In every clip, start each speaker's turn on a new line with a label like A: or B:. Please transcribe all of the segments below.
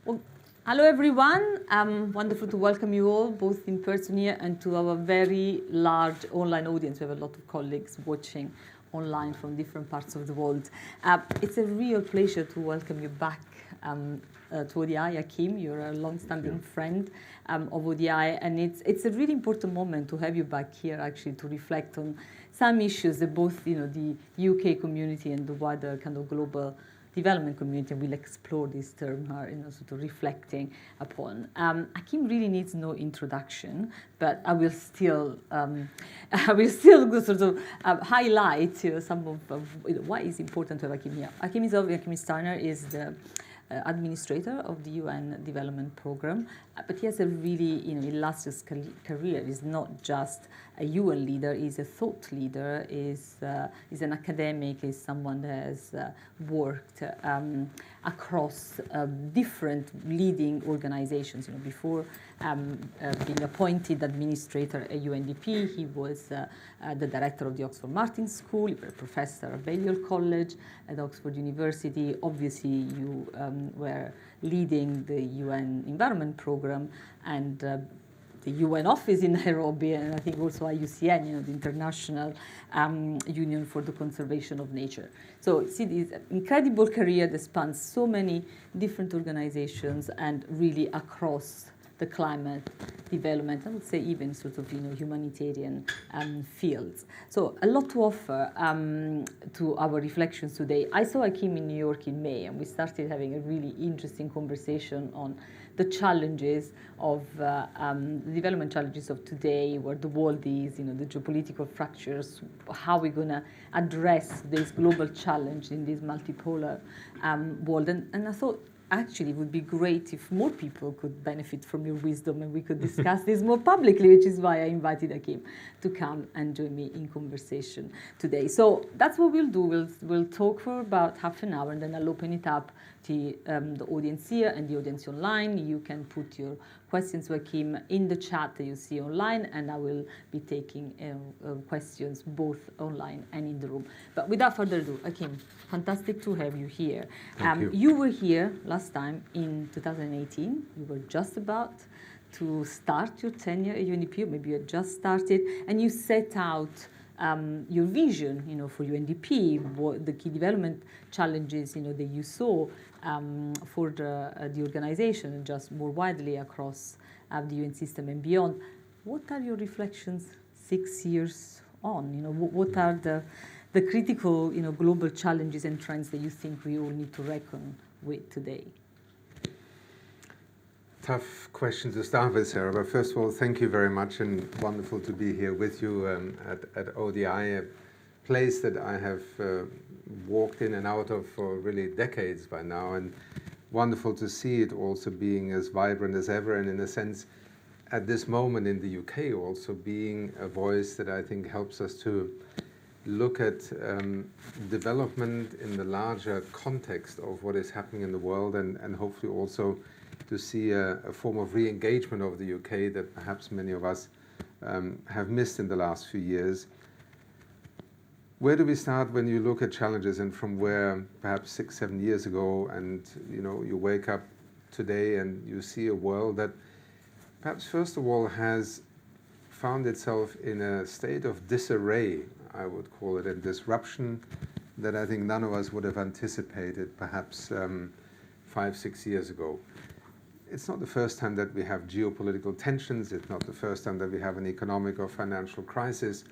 A: Well, hello everyone. Wonderful to welcome you all, both in person here and to our very large online audience. We have a lot of colleagues watching online from different parts of the world. It's a real pleasure to welcome you back to ODI, Achim. You're a long-standing friend of ODI, and it's a really important moment to have you back here, actually, to reflect on some issues that both the UK community and the wider kind of global development community will explore this term, sort of reflecting upon. Achim really needs no introduction, but I will still sort of highlight some of why it's important to have Achim here. Achim Steiner is the administrator of the UN Development Program, but he has a really illustrious career. He's not just a UN leader, he's a thought leader, he's an academic, he's someone that has worked across different leading organizations. Before being appointed administrator at UNDP, he was the director of the Oxford Martin School, a professor at Balliol College at Oxford University. Obviously, you were leading the UN Environment Program and the UN office in Nairobi, and I think also IUCN, the International Union for the Conservation of Nature. So see this incredible career that spans so many different organizations and really across the climate development, I would say even sort of humanitarian fields. So a lot to offer to our reflections today. I saw Achim in New York in May, and we started having a really interesting conversation on the challenges of the development challenges of today, where the world is, the geopolitical fractures, how we're going to address this global challenge in this multipolar world. And I thought, actually, it would be great if more people could benefit from your wisdom and we could discuss this more publicly, which is why I invited Achim to come and join me in conversation today. So that's what we'll do. We'll talk for about half an hour, and then I'll open it up to the audience here and the audience online. You can put your questions to Achim in the chat that you see online, and I will be taking questions both online and in the room. But without further ado, Achim, fantastic to have you here.
B: Thank you.
A: You were here last time in 2018. You were just about to start your tenure at UNDP, or maybe you had just started, and you set out your vision, for UNDP, what the key development challenges, that you saw for the organization and just more widely across the UN system and beyond. What are your reflections 6 years on? What are the critical, global challenges and trends that you think we all need to reckon with today?
B: Tough question to start with, Sara. But first of all, thank you very much, and wonderful to be here with you at ODI, a place that I have walked in and out of for really decades by now, and wonderful to see it also being as vibrant as ever, and in a sense, at this moment in the UK also being a voice that I think helps us to look at development in the larger context of what is happening in the world, and hopefully also to see a form of re-engagement of the UK that perhaps many of us have missed in the last few years. Where do we start when you look at challenges, and from where perhaps 6-7 years ago, and you wake up today and you see a world that perhaps first of all has found itself in a state of disarray, I would call it, and disruption that I think none of us would have anticipated perhaps 5-6 years ago. It's not the first time that we have geopolitical tensions. It's not the first time that we have an economic or financial crisis.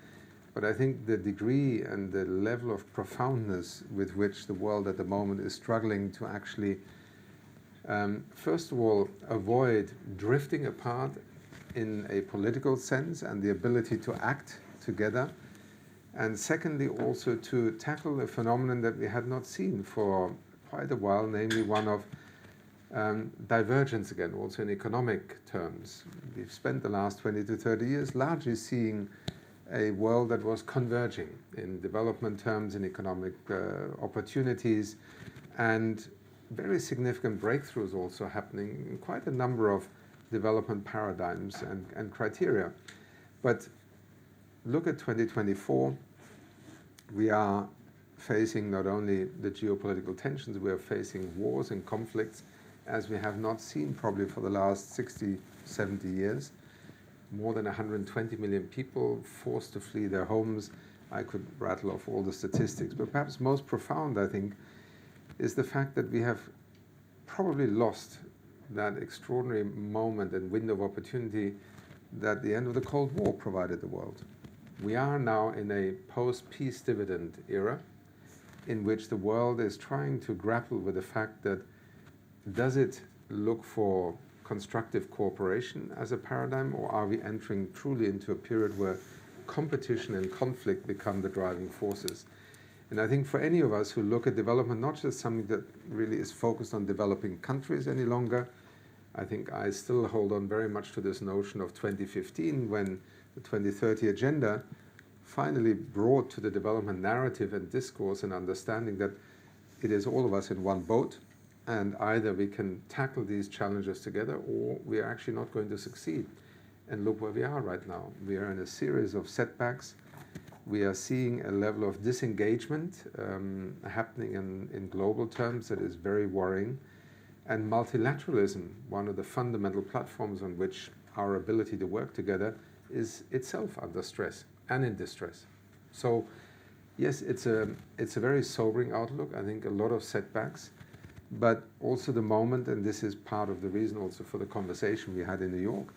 B: But I think the degree and the level of profoundness with which the world at the moment is struggling to actually, first of all, avoid drifting apart in a political sense and the ability to act together. And secondly, also to tackle a phenomenon that we had not seen for quite a while, namely one of divergence again, also in economic terms. We've spent the last 20 to 30 years largely seeing a world that was converging in development terms, in economic opportunities, and very significant breakthroughs also happening in quite a number of development paradigms and criteria. But look at 2024, we are facing not only the geopolitical tensions, we are facing wars and conflicts as we have not seen probably for the last 60, 70 years. More than 120 million people forced to flee their homes. I could rattle off all the statistics, but perhaps most profound, I think, is the fact that we have probably lost that extraordinary moment and window of opportunity that the end of the Cold War provided the world. We are now in a post-peace dividend era in which the world is trying to grapple with the fact that does it look for constructive cooperation as a paradigm, or are we entering truly into a period where competition and conflict become the driving forces? And I think for any of us who look at development, not just something that really is focused on developing countries any longer, I think I still hold on very much to this notion of 2015 when the 2030 agenda finally brought to the development narrative and discourse and understanding that it is all of us in one boat, and either we can tackle these challenges together or we are actually not going to succeed. And look where we are right now. We are in a series of setbacks. We are seeing a level of disengagement happening in global terms that is very worrying. And multilateralism, one of the fundamental platforms on which our ability to work together, is itself under stress and in distress. So yes, it's a very sobering outlook. I think a lot of setbacks, but also the moment, and this is part of the reason also for the conversation we had in New York,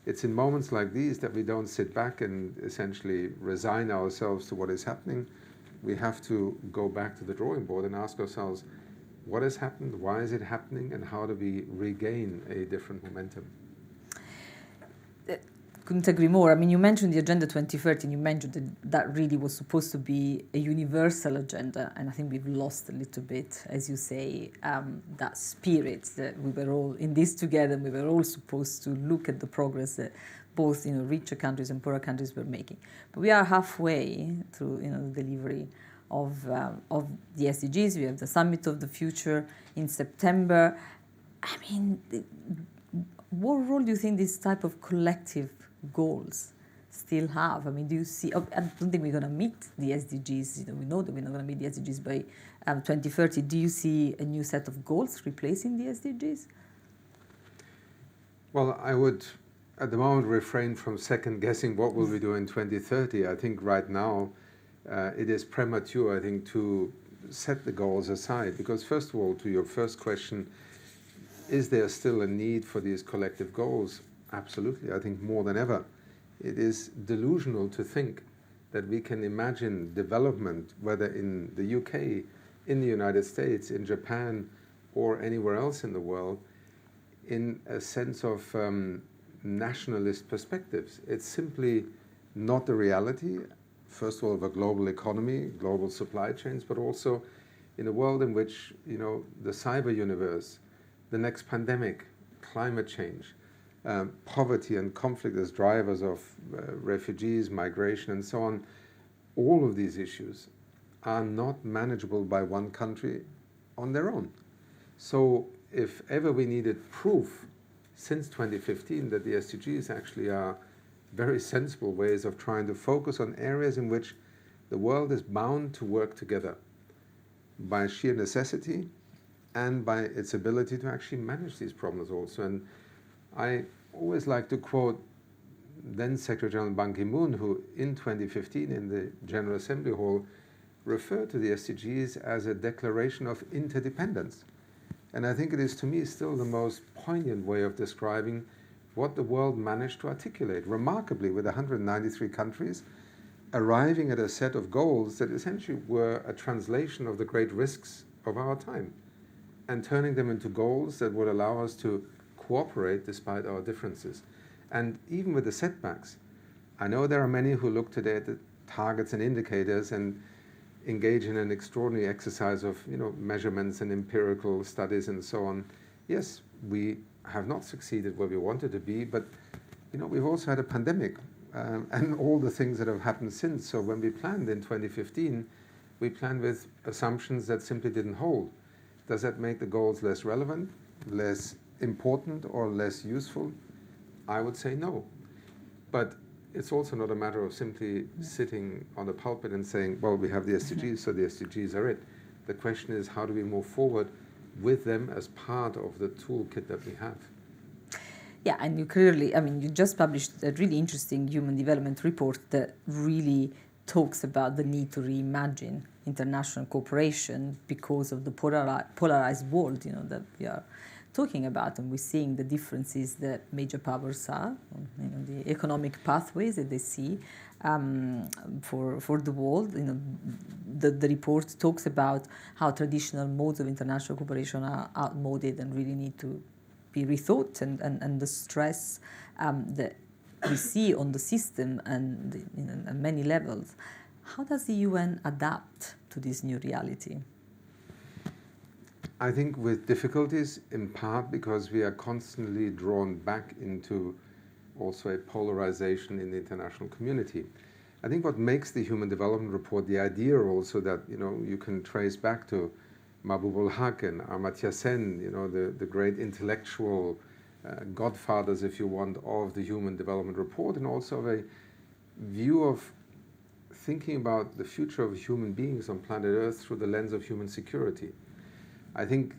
B: it's in moments like these that we don't sit back and essentially resign ourselves to what is happening. We have to go back to the drawing board and ask ourselves, what has happened, why is it happening, and how do we regain a different momentum?
A: Couldn't agree more. I mean, you mentioned the Agenda 2030, and you mentioned that that really was supposed to be a universal agenda, and I think we've lost a little bit, as you say, that spirit that we were all in this together, and we were all supposed to look at the progress that both richer countries and poorer countries were making. But we are halfway through the delivery of the SDGs. We have the Summit of the Future in September. I mean, what role do you think this type of collective goals still have? I mean, do you see, I don't think we're going to meet the SDGs, we know that we're not going to meet the SDGs by 2030. Do you see a new set of goals replacing the SDGs?
B: Well, I would, at the moment, refrain from second guessing what will we do in 2030. I think right now it is premature, I think, to set the goals aside, because first of all, to your first question, is there still a need for these collective goals? Absolutely, I think more than ever. It is delusional to think that we can imagine development, whether in the UK, in the United States, in Japan, or anywhere else in the world, in a sense of nationalist perspectives. It's simply not the reality, first of all, of a global economy, global supply chains, but also in a world in which, the cyber universe, the next pandemic, climate change, poverty and conflict as drivers of refugees, migration, and so on, all of these issues are not manageable by one country on their own. So if ever we needed proof since 2015 that the SDGs actually are very sensible ways of trying to focus on areas in which the world is bound to work together by sheer necessity and by its ability to actually manage these problems also. And I always like to quote then Secretary General Ban Ki-moon, who in 2015 in the General Assembly Hall referred to the SDGs as a declaration of interdependence. And I think it is, to me, still the most poignant way of describing what the world managed to articulate, remarkably, with 193 countries, arriving at a set of goals that essentially were a translation of the great risks of our time, and turning them into goals that would allow us to cooperate despite our differences. And even with the setbacks, I know there are many who look today at the targets and indicators and engage in an extraordinary exercise of measurements and empirical studies and so on. Yes, we have not succeeded where we wanted to be, but we've also had a pandemic and all the things that have happened since. So when we planned in 2015, we planned with assumptions that simply didn't hold. Does that make the goals less relevant, less important, or less useful? I would say no. But it's also not a matter of simply sitting on the pulpit and saying, well, we have the SDGs, so the SDGs are it. The question is, how do we move forward with them as part of the toolkit that we have.
A: Yeah, and you clearly, you just published a really interesting human development report that really talks about the need to reimagine international cooperation because of the polarized world, that we are talking about, and we're seeing the differences that major powers are, the economic pathways that they see for the world. The report talks about how traditional modes of international cooperation are outmoded and really need to be rethought, and the stress that we see on the system and at many levels. How does the UN adapt to this new reality?
B: I think with difficulties, in part because we are constantly drawn back into also a polarization in the international community. I think what makes the Human Development Report the idea also that you can trace back to Mahbub ul-Haq and Amartya Sen, the great intellectual godfathers, if you want, of the Human Development Report, and also a view of thinking about the future of human beings on planet Earth through the lens of human security. I think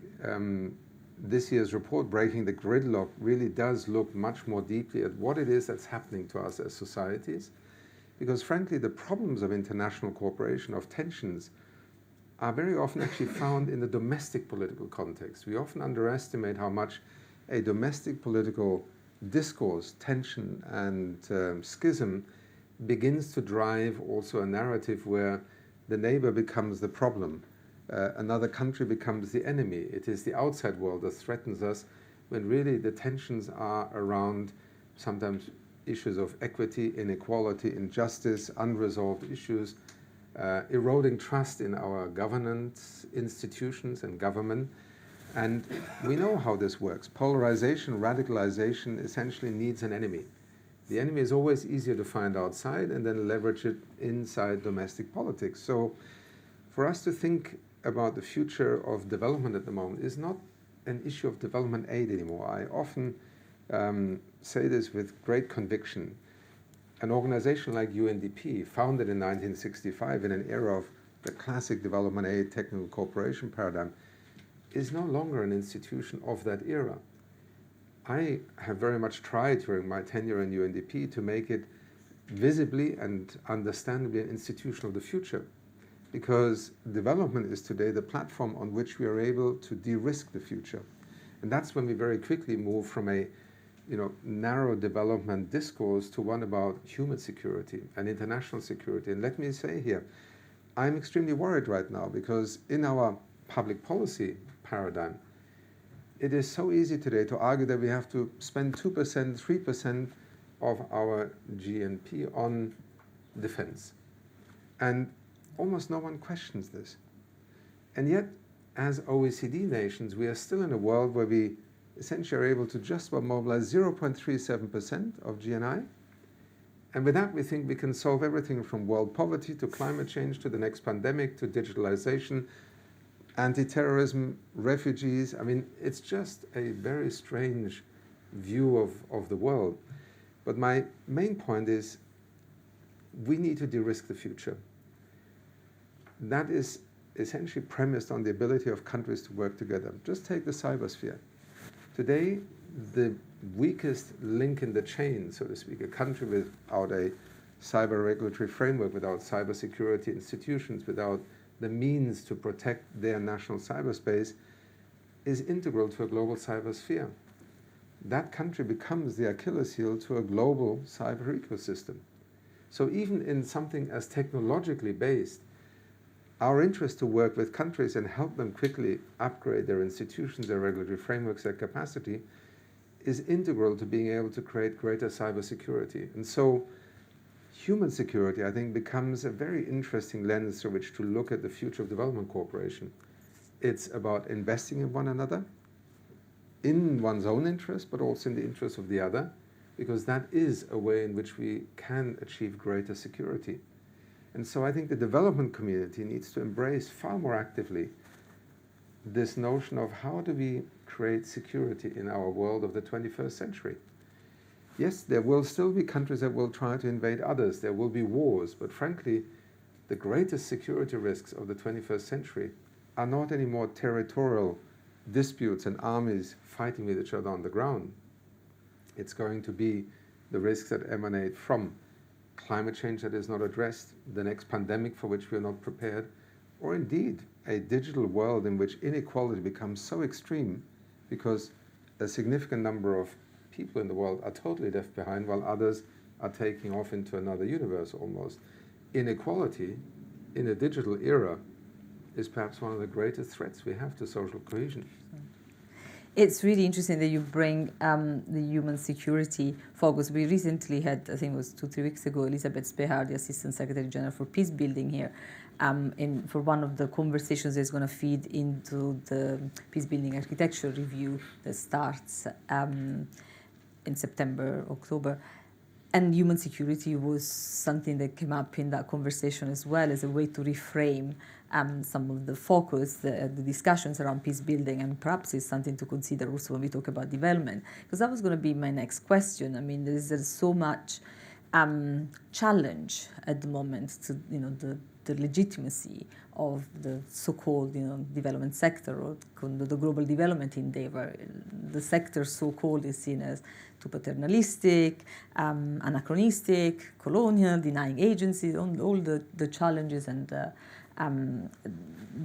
B: this year's report, Breaking the Gridlock, really does look much more deeply at what it is that's happening to us as societies, because frankly the problems of international cooperation, of tensions, are very often actually found in the domestic political context. We often underestimate how much a domestic political discourse, tension and schism begins to drive also a narrative where the neighbor becomes the problem. Another country becomes the enemy. It is the outside world that threatens us, when really the tensions are around sometimes issues of equity, inequality, injustice, unresolved issues, eroding trust in our governance institutions and government. And we know how this works. Polarization, radicalization essentially needs an enemy. The enemy is always easier to find outside and then leverage it inside domestic politics. So for us to think about the future of development at the moment is not an issue of development aid anymore. I often say this with great conviction. An organization like UNDP, founded in 1965 in an era of the classic development aid technical cooperation paradigm, is no longer an institution of that era. I have very much tried during my tenure in UNDP to make it visibly and understandably an institution of the future, because development is today the platform on which we are able to de-risk the future. And that's when we very quickly move from a narrow development discourse to one about human security and international security. And let me say here, I'm extremely worried right now, because in our public policy paradigm, it is so easy today to argue that we have to spend 2%, 3% of our GNP on defense. And almost no one questions this. And yet, as OECD nations, we are still in a world where we essentially are able to just about mobilize 0.37% of GNI. And with that, we think we can solve everything from world poverty to climate change to the next pandemic to digitalization, anti-terrorism, refugees. I mean, it's just a very strange view of the world. But my main point is we need to de-risk the future. That is essentially premised on the ability of countries to work together. Just take the cybersphere. Today, the weakest link in the chain, so to speak, a country without a cyber regulatory framework, without cybersecurity institutions, without the means to protect their national cyberspace, is integral to a global cybersphere. That country becomes the Achilles heel to a global cyber ecosystem. So even in something as technologically based, our interest to work with countries and help them quickly upgrade their institutions, their regulatory frameworks, their capacity, is integral to being able to create greater cybersecurity. And so human security, I think, becomes a very interesting lens through which to look at the future of development cooperation. It's about investing in one another, in one's own interest, but also in the interest of the other, because that is a way in which we can achieve greater security. And so I think the development community needs to embrace far more actively this notion of how do we create security in our world of the 21st century. Yes, there will still be countries that will try to invade others. There will be wars. But frankly, the greatest security risks of the 21st century are not anymore territorial disputes and armies fighting with each other on the ground. It's going to be the risks that emanate from climate change that is not addressed, the next pandemic for which we are not prepared, or indeed a digital world in which inequality becomes so extreme because a significant number of people in the world are totally left behind while others are taking off into another universe almost. Inequality in a digital era is perhaps one of the greatest threats we have to social cohesion.
A: It's really interesting that you bring the human security focus. We recently had, I think it was 2-3 weeks ago, Elizabeth Spehar, the Assistant Secretary General for Peace Building here, for one of the conversations that's going to feed into the Peace Building Architecture Review that starts in September, October. And human security was something that came up in that conversation as well as a way to reframe some of the focus, the discussions around peace building, and perhaps it's something to consider also when we talk about development. Because that was going to be my next question. I mean, there's so much challenge at the moment to the legitimacy of the so-called development sector or the global development endeavour. The sector so-called is seen as too paternalistic, anachronistic, colonial, denying agency, all the challenges and the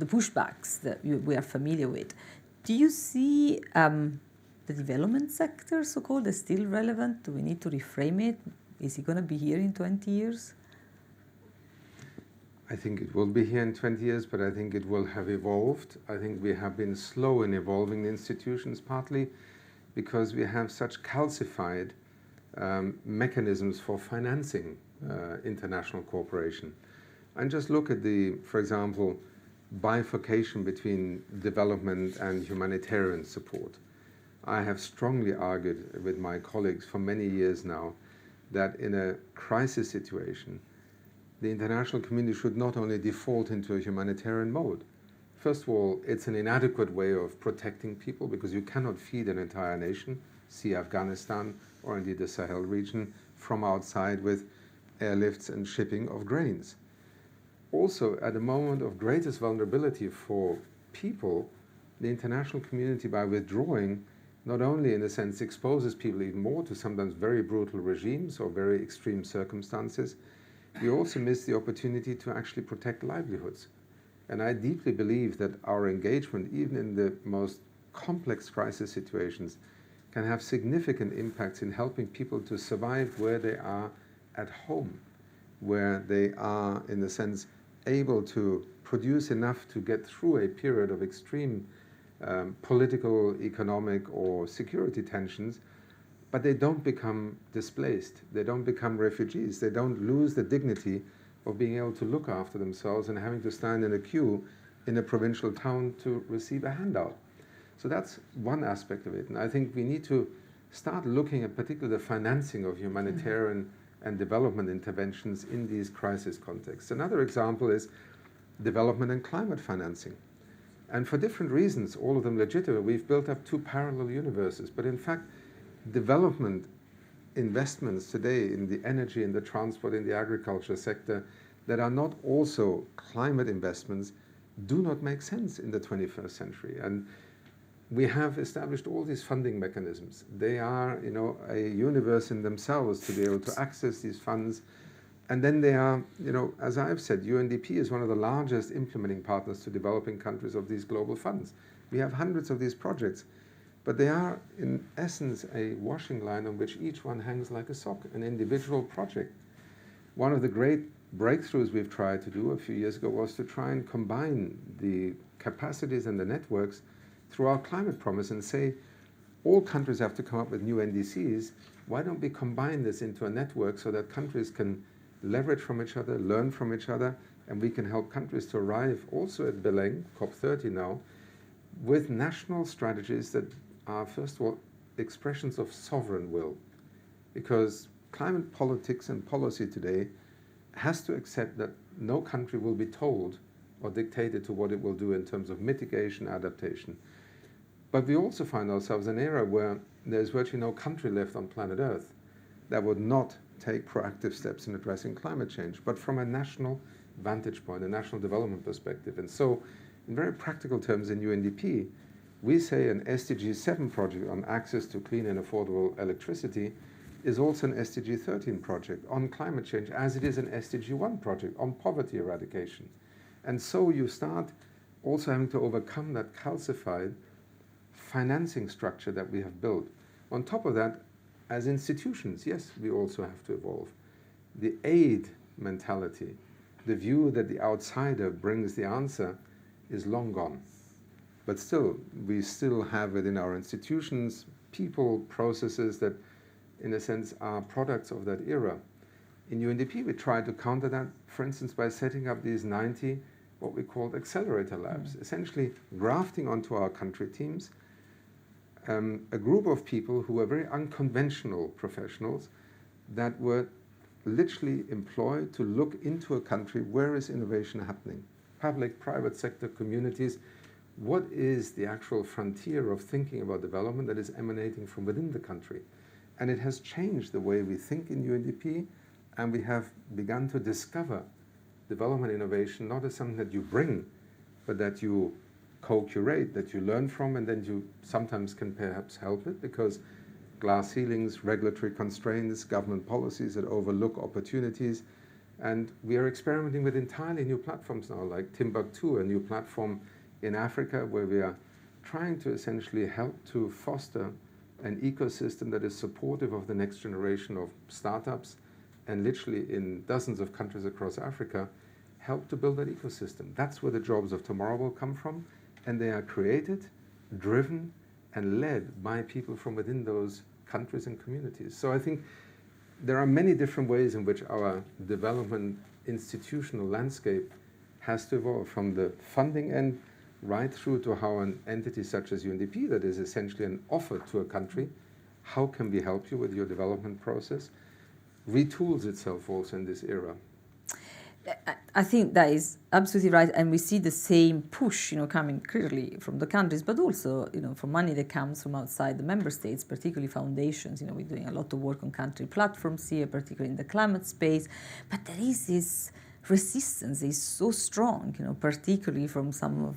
A: pushbacks that we are familiar with. Do you see the development sector so-called as still relevant? Do we need to reframe it? Is it going to be here in 20 years?
B: I think it will be here in 20 years, but I think it will have evolved. I think we have been slow in evolving the institutions, partly because we have such calcified mechanisms for financing international cooperation. And just look at for example, bifurcation between development and humanitarian support. I have strongly argued with my colleagues for many years now that in a crisis situation, the international community should not only default into a humanitarian mode. First of all, it's an inadequate way of protecting people because you cannot feed an entire nation, see Afghanistan or indeed the Sahel region, from outside with airlifts and shipping of grains. Also, at a moment of greatest vulnerability for people, the international community, by withdrawing, not only in a sense exposes people even more to sometimes very brutal regimes or very extreme circumstances, we also miss the opportunity to actually protect livelihoods. And I deeply believe that our engagement, even in the most complex crisis situations, can have significant impacts in helping people to survive where they are at home, where they are, in a sense, able to produce enough to get through a period of extreme political, economic, or security tensions, but they don't become displaced, they don't become refugees, they don't lose the dignity of being able to look after themselves and having to stand in a queue in a provincial town to receive a handout. So that's one aspect of it. And I think we need to start looking at particularly the financing of humanitarian and development interventions in these crisis contexts. Another example is development and climate financing. And for different reasons, all of them legitimate, we've built up two parallel universes. But in fact, development investments today in the energy, in the transport, in the agriculture sector that are not also climate investments do not make sense in the 21st century. And we have established all these funding mechanisms. They are, a universe in themselves to be able to access these funds. And then they are, as I've said, UNDP is one of the largest implementing partners to developing countries of these global funds. We have hundreds of these projects, but they are, in essence, a washing line on which each one hangs like a sock, an individual project. One of the great breakthroughs we've tried to do a few years ago was to try and combine the capacities and the networks through our climate promise and say, all countries have to come up with new NDCs. Why don't we combine this into a network so that countries can leverage from each other, learn from each other, and we can help countries to arrive also at Belém, COP30 now, with national strategies that are, first of all, expressions of sovereign will. Because climate politics and policy today has to accept that no country will be told or dictated to what it will do in terms of mitigation, adaptation. But we also find ourselves in an era where there's virtually no country left on planet Earth that would not take proactive steps in addressing climate change, but from a national vantage point, a national development perspective. And so, in very practical terms in UNDP, We say an SDG 7 project on access to clean and affordable electricity is also an SDG 13 project on climate change, as it is an SDG 1 project on poverty eradication. And so you start also having to overcome that calcified financing structure that we have built. On top of that, as institutions, yes, we also have to evolve. The aid mentality, the view that the outsider brings the answer, is long gone. But still, we still have within our institutions people, processes that, in a sense, are products of that era. In UNDP, we try to counter that, for instance, by setting up these 90, what we called accelerator labs, essentially grafting onto our country teams a group of people who were very unconventional professionals that were literally employed to look into a country, where is innovation happening? Public, private sector, communities. What is the actual frontier of thinking about development that is emanating from within the country? And it has changed the way we think in UNDP, and we have begun to discover development innovation not as something that you bring, but that you co-curate, that you learn from, and then you sometimes can perhaps help it, because glass ceilings, regulatory constraints, government policies that overlook opportunities. And we are experimenting with entirely new platforms now, like Timbuktu, a new platform in Africa, where we are trying to essentially help to foster an ecosystem that is supportive of the next generation of startups, and literally in dozens of countries across Africa, help to build that ecosystem. That's where the jobs of tomorrow will come from, and they are created, driven, and led by people from within those countries and communities. So I think there are many different ways in which our development institutional landscape has to evolve, from the funding end right through to how an entity such as UNDP, that is essentially an offer to a country, how can we help you with your development process, retools itself also in this era.
A: I think that is absolutely right, and we see the same push, coming clearly from the countries, but also, from money that comes from outside the member states, particularly foundations. We're doing a lot of work on country platforms here, particularly in the climate space, but there is this resistance is so strong, particularly from some of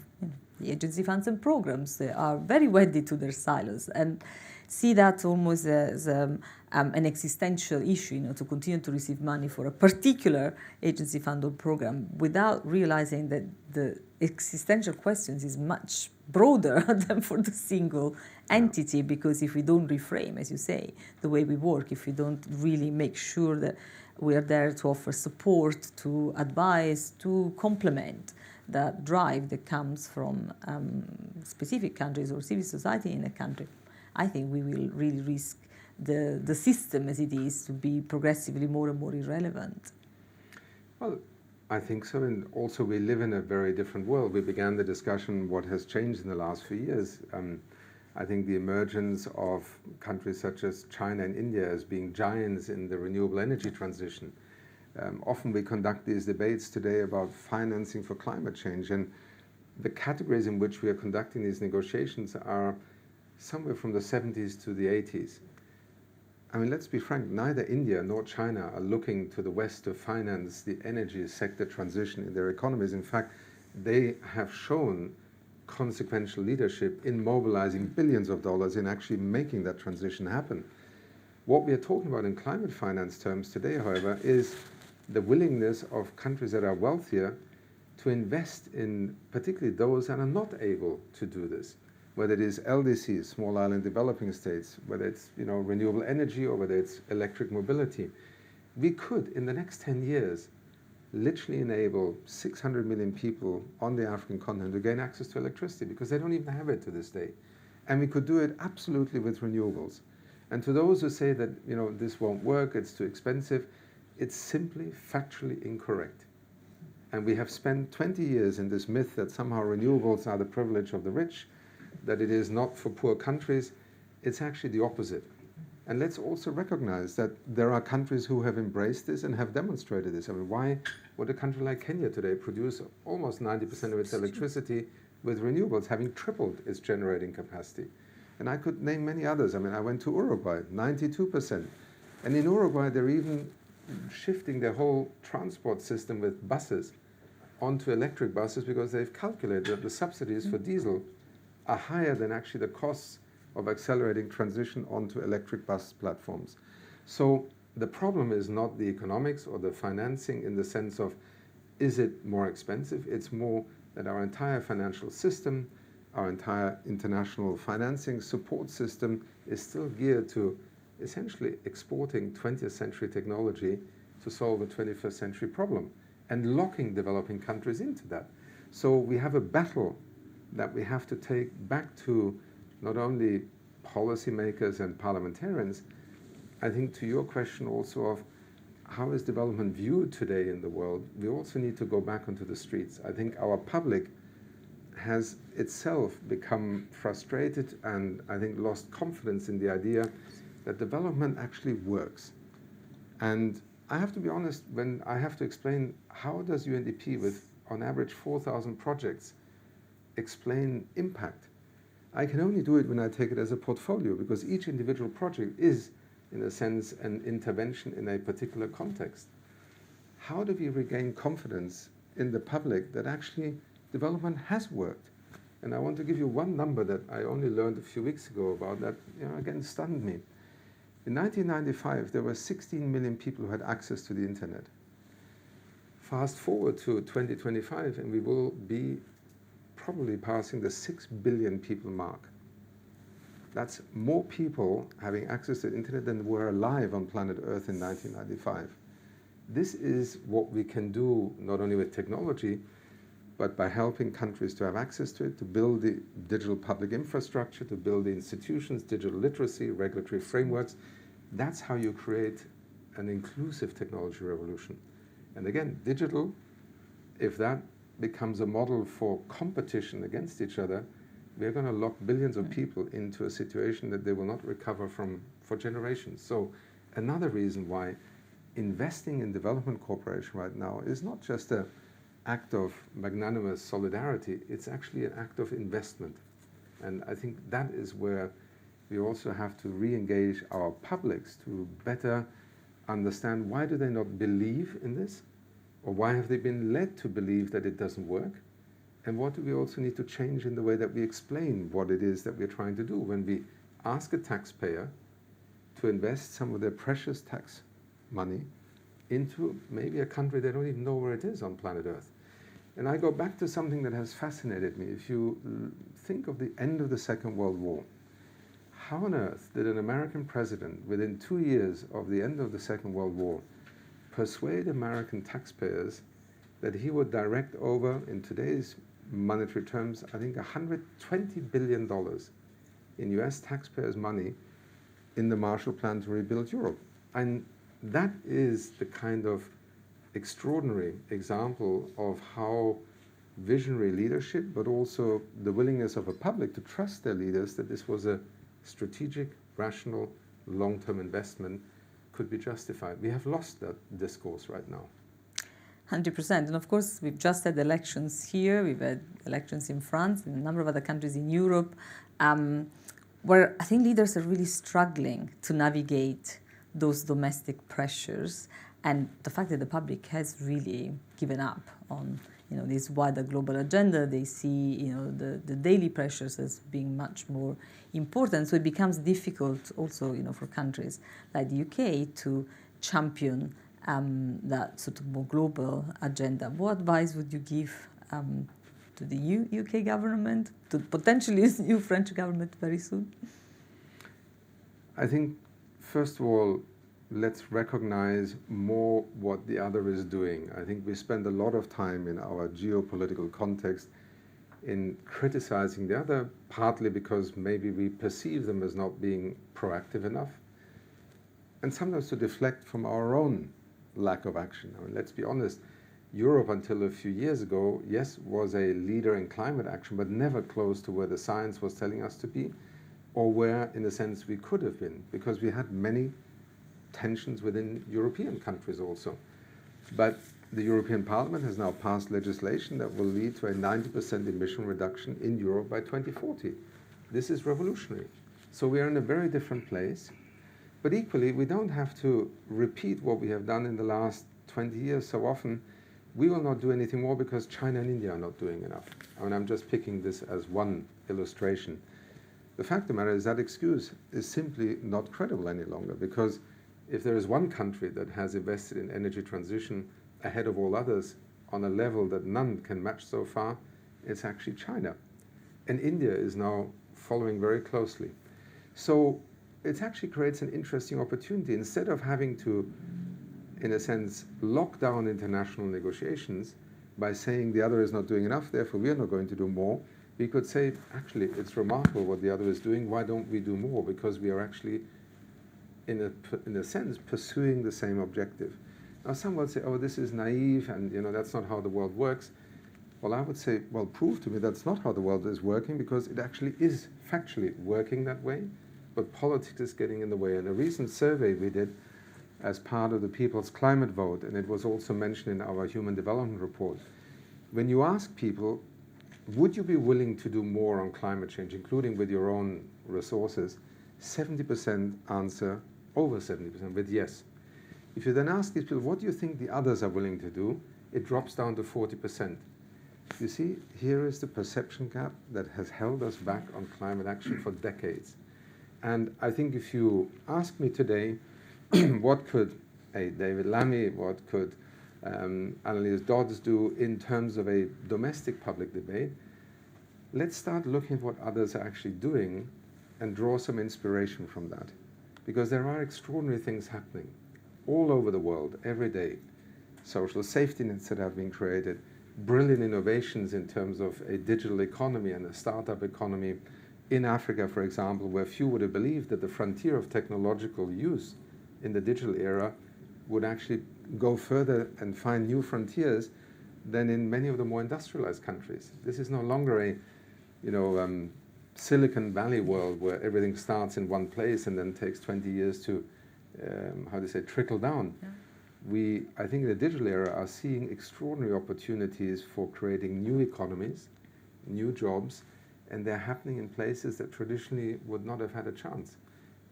A: the agency funds and programs that are very wedded to their silos, and see that almost as an existential issue, to continue to receive money for a particular agency fund or program without realizing that the existential questions is much broader than for the single entity, because if we don't reframe, as you say, the way we work, if we don't really make sure that we are there to offer support, to advise, to complement that drive that comes from specific countries or civil society in a country, I think we will really risk the system as it is to be progressively more and more irrelevant.
B: Well, I think so, and also we live in a very different world. We began the discussion what has changed in the last few years. I think the emergence of countries such as China and India as being giants in the renewable energy transition. Often we conduct these debates today about financing for climate change, and the categories in which we are conducting these negotiations are somewhere from the 70s to the 80s. I mean, let's be frank, neither India nor China are looking to the West to finance the energy sector transition in their economies. In fact, they have shown consequential leadership in mobilizing billions of dollars in actually making that transition happen. What we are talking about in climate finance terms today, however, is the willingness of countries that are wealthier to invest in particularly those that are not able to do this, whether it is LDCs, small island developing states, whether it's renewable energy, or whether it's electric mobility. We could, in the next 10 years, literally enable 600 million people on the African continent to gain access to electricity, because they don't even have it to this day. And we could do it absolutely with renewables. And to those who say that this won't work, it's too expensive, it's simply factually incorrect. And we have spent 20 years in this myth that somehow renewables are the privilege of the rich, that it is not for poor countries. It's actually the opposite. And let's also recognize that there are countries who have embraced this and have demonstrated this. I mean, why would a country like Kenya today produce almost 90% of its electricity with renewables, having tripled its generating capacity? And I could name many others. I mean, I went to Uruguay, 92%. And in Uruguay, they're even shifting their whole transport system with buses onto electric buses, because they've calculated that the subsidies for diesel are higher than actually the costs of accelerating transition onto electric bus platforms. So the problem is not the economics or the financing in the sense of, is it more expensive? It's more that our entire financial system, our entire international financing support system is still geared to essentially exporting 20th century technology to solve a 21st century problem and locking developing countries into that. So we have a battle that we have to take back to not only policymakers and parliamentarians. I think to your question also of how is development viewed today in the world, we also need to go back onto the streets. I think our public has itself become frustrated and I think lost confidence in the idea that development actually works. And I have to be honest, when I have to explain how does UNDP with on average 4,000 projects explain impact, I can only do it when I take it as a portfolio, because each individual project is, in a sense, an intervention in a particular context. How do we regain confidence in the public that actually development has worked? And I want to give you one number that I only learned a few weeks ago about that, again, stunned me. In 1995, there were 16 million people who had access to the internet. Fast forward to 2025, and we will be probably passing the 6 billion people mark. That's more people having access to the internet than were alive on planet Earth in 1995. This is what we can do not only with technology, but by helping countries to have access to it, to build the digital public infrastructure, to build the institutions, digital literacy, regulatory frameworks. That's how you create an inclusive technology revolution. And again, digital, if that becomes a model for competition against each other, we're going to lock billions of people into a situation that they will not recover from for generations. So another reason why investing in development cooperation right now is not just an act of magnanimous solidarity, it's actually an act of investment. And I think that is where we also have to re-engage our publics to better understand why do they not believe in this, or why have they been led to believe that it doesn't work, and what do we also need to change in the way that we explain what it is that we're trying to do when we ask a taxpayer to invest some of their precious tax money into maybe a country they don't even know where it is on planet Earth. And I go back to something that has fascinated me. If you think of the end of the Second World War, how on earth did an American president, within 2 years of the end of the Second World War, persuade American taxpayers that he would direct over, in today's monetary terms, I think $120 billion in US taxpayers' money in the Marshall Plan to rebuild Europe? And that is the kind of extraordinary example of how visionary leadership, but also the willingness of a public to trust their leaders that this was a strategic, rational, long-term investment could be justified. We have lost that discourse right now.
A: 100%. And of course, we've just had elections here. We've had elections in France, in a number of other countries in Europe, where I think leaders are really struggling to navigate those domestic pressures. And the fact that the public has really given up on this wider global agenda, they see the daily pressures as being much more important. So it becomes difficult also for countries like the UK to champion that sort of more global agenda. What advice would you give to the UK government, to potentially the new French government very soon?
B: I think, first of all, let's recognize more what the other is doing. I think we spend a lot of time in our geopolitical context in criticizing the other, partly because maybe we perceive them as not being proactive enough, and sometimes to deflect from our own lack of action. I mean, let's be honest, Europe until a few years ago, yes, was a leader in climate action, but never close to where the science was telling us to be, or where, in a sense, we could have been, because we had many tensions within European countries also. But the European Parliament has now passed legislation that will lead to a 90% emission reduction in Europe by 2040. This is revolutionary. So we are in a very different place. But equally, we don't have to repeat what we have done in the last 20 years so often, we will not do anything more because China and India are not doing enough. I mean, I'm just picking this as one illustration. The fact of the matter is that excuse is simply not credible any longer, because if there is one country that has invested in energy transition ahead of all others on a level that none can match so far, it's actually China. And India is now following very closely. So it actually creates an interesting opportunity. Instead of having to, in a sense, lock down international negotiations by saying the other is not doing enough, therefore we are not going to do more, we could say, actually, it's remarkable what the other is doing, why don't we do more? Because we are actually, in a sense, pursuing the same objective. Now some would say, oh, this is naive, and that's not how the world works. Well, I would say, well, prove to me that's not how the world is working, because it actually is factually working that way, but politics is getting in the way. And a recent survey we did as part of the People's Climate Vote, and it was also mentioned in our Human Development Report, when you ask people, would you be willing to do more on climate change, including with your own resources, 70% answer, over 70%, with yes. If you then ask these people, what do you think the others are willing to do, it drops down to 40%. You see, here is the perception gap that has held us back on climate action for decades. And I think if you ask me today, what could a David Lammy, what could Annelies Dodds do in terms of a domestic public debate, let's start looking at what others are actually doing and draw some inspiration from that. Because there are extraordinary things happening all over the world every day. Social safety nets that have been created, brilliant innovations in terms of a digital economy and a startup economy in Africa, for example, where few would have believed that the frontier of technological use in the digital era would actually go further and find new frontiers than in many of the more industrialized countries. This is no longer a Silicon Valley world where everything starts in one place and then takes 20 years to, trickle down. Yeah. We, I think in the digital era, are seeing extraordinary opportunities for creating new economies, new jobs, and they're happening in places that traditionally would not have had a chance.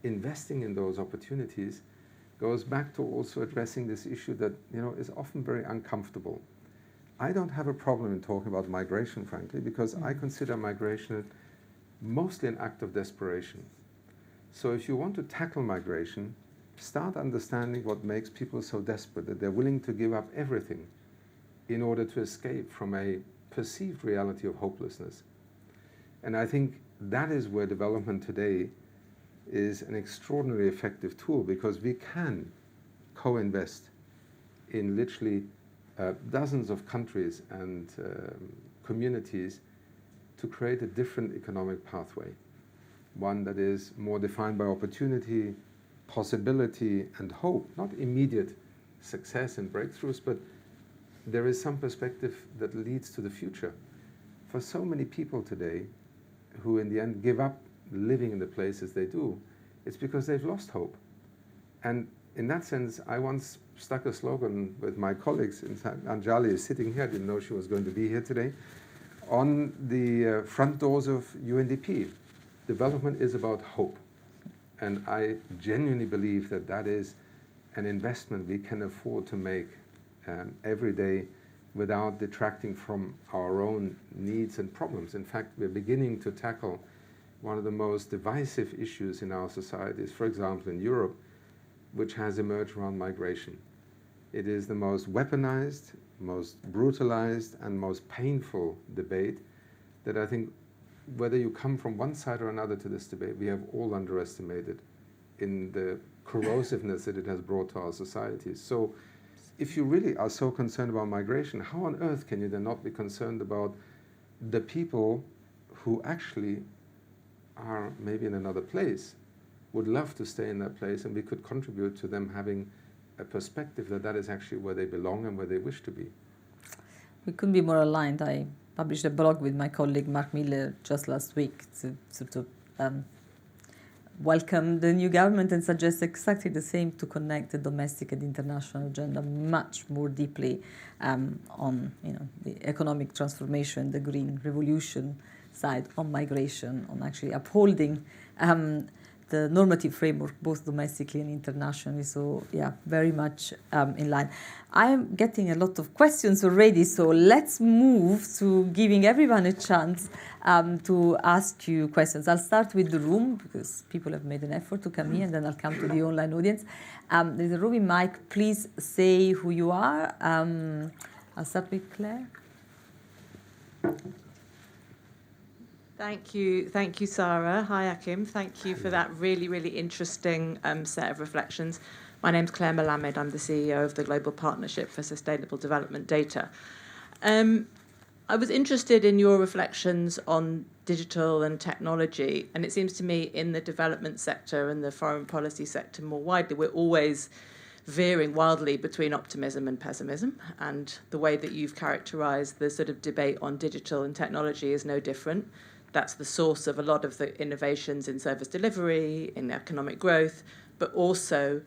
B: Investing in those opportunities goes back to also addressing this issue that is often very uncomfortable. I don't have a problem in talking about migration, frankly, because I consider migration mostly an act of desperation. So if you want to tackle migration, start understanding what makes people so desperate that they're willing to give up everything in order to escape from a perceived reality of hopelessness. And I think that is where development today is an extraordinarily effective tool, because we can co-invest in literally dozens of countries and communities to create a different economic pathway, one that is more defined by opportunity, possibility, and hope, not immediate success and breakthroughs, but there is some perspective that leads to the future. For so many people today who in the end give up living in the places they do, it's because they've lost hope. And in that sense, I once stuck a slogan with my colleagues. In fact, Anjali is sitting here, I didn't know she was going to be here today, on the front doors of UNDP. Development is about hope. And I genuinely believe that that is an investment we can afford to make every day without detracting from our own needs and problems. In fact, we're beginning to tackle one of the most divisive issues in our societies, for example, in Europe, which has emerged around migration. It is the most weaponized, most brutalized, and most painful debate that I think, whether you come from one side or another to this debate, we have all underestimated in the corrosiveness that it has brought to our societies. So if you really are so concerned about migration, how on earth can you then not be concerned about the people who actually are maybe in another place, would love to stay in that place, and we could contribute to them having a perspective that that is actually where they belong and where they wish to be.
A: We couldn't be more aligned. I published a blog with my colleague Mark Miller just last week to sort of welcome the new government and suggest exactly the same, to connect the domestic and international agenda much more deeply on the economic transformation, the green revolution side, on migration, on actually upholding the normative framework, both domestically and internationally. So yeah, very much in line. I'm getting a lot of questions already, so let's move to giving everyone a chance to ask you questions. I'll start with the room because people have made an effort to come here, and then I'll come to the online audience. There's a roving mic. Please say who you are. I'll start with Claire.
C: Thank you, Sara. Hi, Achim. Thank you for that really, really interesting set of reflections. My name's Claire Melamed. I'm the CEO of the Global Partnership for Sustainable Development Data. I was interested in your reflections on digital and technology, and it seems to me in the development sector and the foreign policy sector more widely, we're always veering wildly between optimism and pessimism, and the way that you've characterised the sort of debate on digital and technology is no different. That's the source of a lot of the innovations in service delivery, in economic growth, but also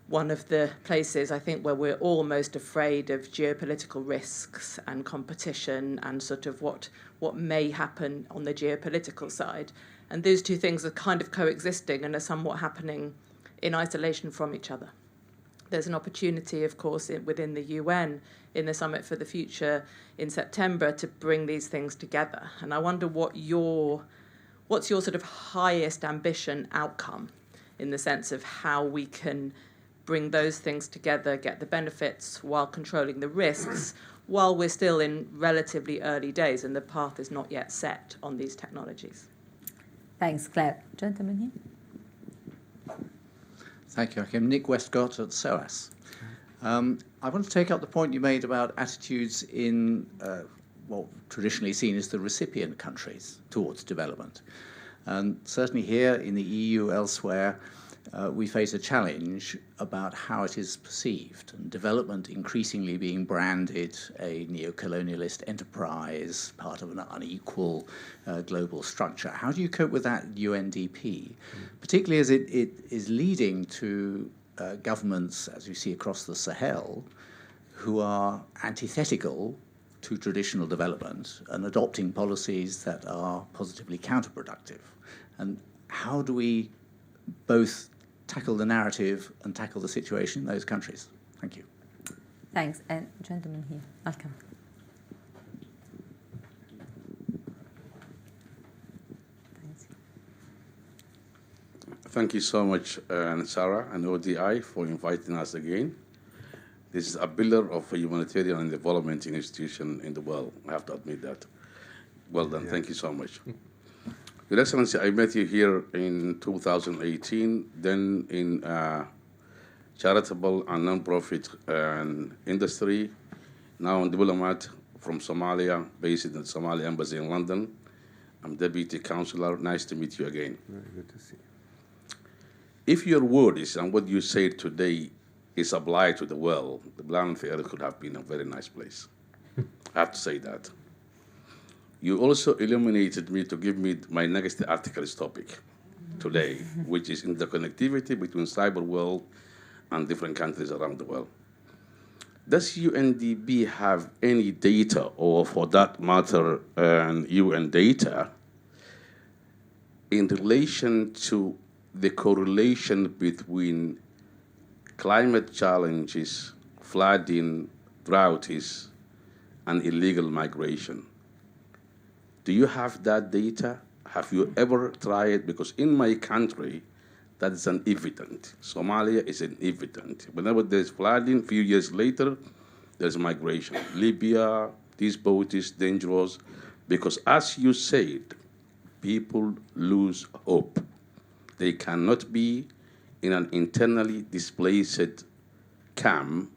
C: one of the places, I think, where we're all most afraid of geopolitical risks and competition and sort of what may happen on the geopolitical side. And those two things are kind of coexisting and are somewhat happening in isolation from each other. There's an opportunity, of course, within the UN in the Summit for the Future in September to bring these things together. And I wonder what's your sort of highest ambition outcome in the sense of how we can bring those things together, get the benefits while controlling the risks, while we're still in relatively early days and the path is not yet set on these technologies.
A: Thanks, Claire. Gentleman here.
D: Thank you, Achim. Nick Westcott at SOAS. I want to take up the point you made about attitudes in what traditionally seen as the recipient countries towards development. And certainly here in the EU, elsewhere, we face a challenge about how it is perceived, and development increasingly being branded a neo-colonialist enterprise, part of an unequal global structure. How do you cope with that UNDP, particularly as it is leading to governments, as you see across the Sahel, who are antithetical to traditional development and adopting policies that are positively counterproductive? And how do we both tackle the narrative and tackle the situation in those countries? Thank you.
A: Thanks. And gentleman here, welcome.
E: Thank you so much, Sara and ODI, for inviting us again. This is a pillar of a humanitarian and development institution in the world. I have to admit that. Well done. Yeah. Thank you so much. Your Excellency, I met you here in 2018, then in charitable and non-profit industry, now a diplomat from Somalia, based in the Somali Embassy in London. I'm Deputy Councillor. Nice to meet you again.
B: Very good to see you.
E: If your words and what you said today is applied to the world, the planet Earth could have been a very nice place. I have to say that. You also illuminated me to give me my next article's topic today, which is interconnectivity between cyber world and different countries around the world. Does UNDP have any data, or for that matter, UN data, in relation to the correlation between climate challenges, flooding, droughts, and illegal migration? Do you have that data? Have you ever tried? Because in my country, that is an evident. Somalia is an evident. Whenever there's flooding, a few years later, there's migration. Libya, this boat is dangerous, because as you said, people lose hope. They cannot be in an internally displaced camp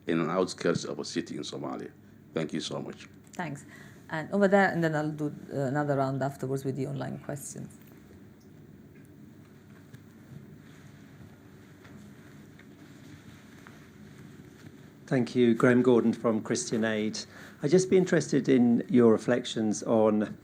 E: in an outskirts of a city in Somalia. Thank you so much.
A: Thanks. And over there, and then I'll do another round afterwards with the online questions.
F: Thank you. Graham Gordon from Christian Aid. I'd just be interested in your reflections on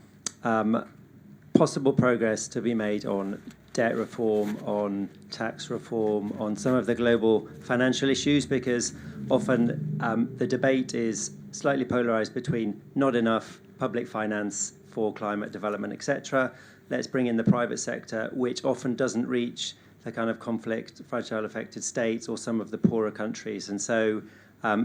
F: possible progress to be made on debt reform, on tax reform, on some of the global financial issues, because often the debate is slightly polarized between not enough public finance for climate development, etc. Let's bring in the private sector, which often doesn't reach the kind of conflict, fragile affected states or some of the poorer countries. And so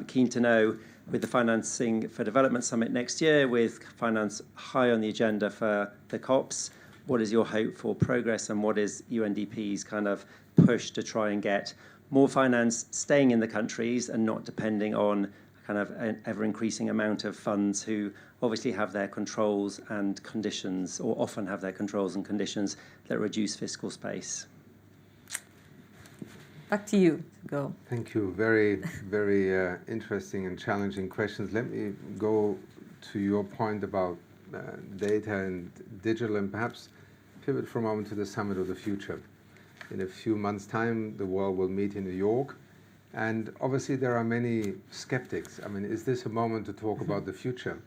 F: keen to know, with the Financing for Development Summit next year, with finance high on the agenda for the COPs, what is your hope for progress and what is UNDP's kind of push to try and get more finance staying in the countries and not depending on kind of an ever-increasing amount of funds who obviously have their controls and conditions, or often have their controls and conditions that reduce fiscal space?
A: Back to you to go.
B: Thank you. Very, very interesting and challenging questions. Let me go to your point about data and digital, and perhaps pivot for a moment to the Summit of the Future. In a few months' time, the world will meet in New York. And obviously, there are many skeptics. I mean, is this a moment to talk about the future?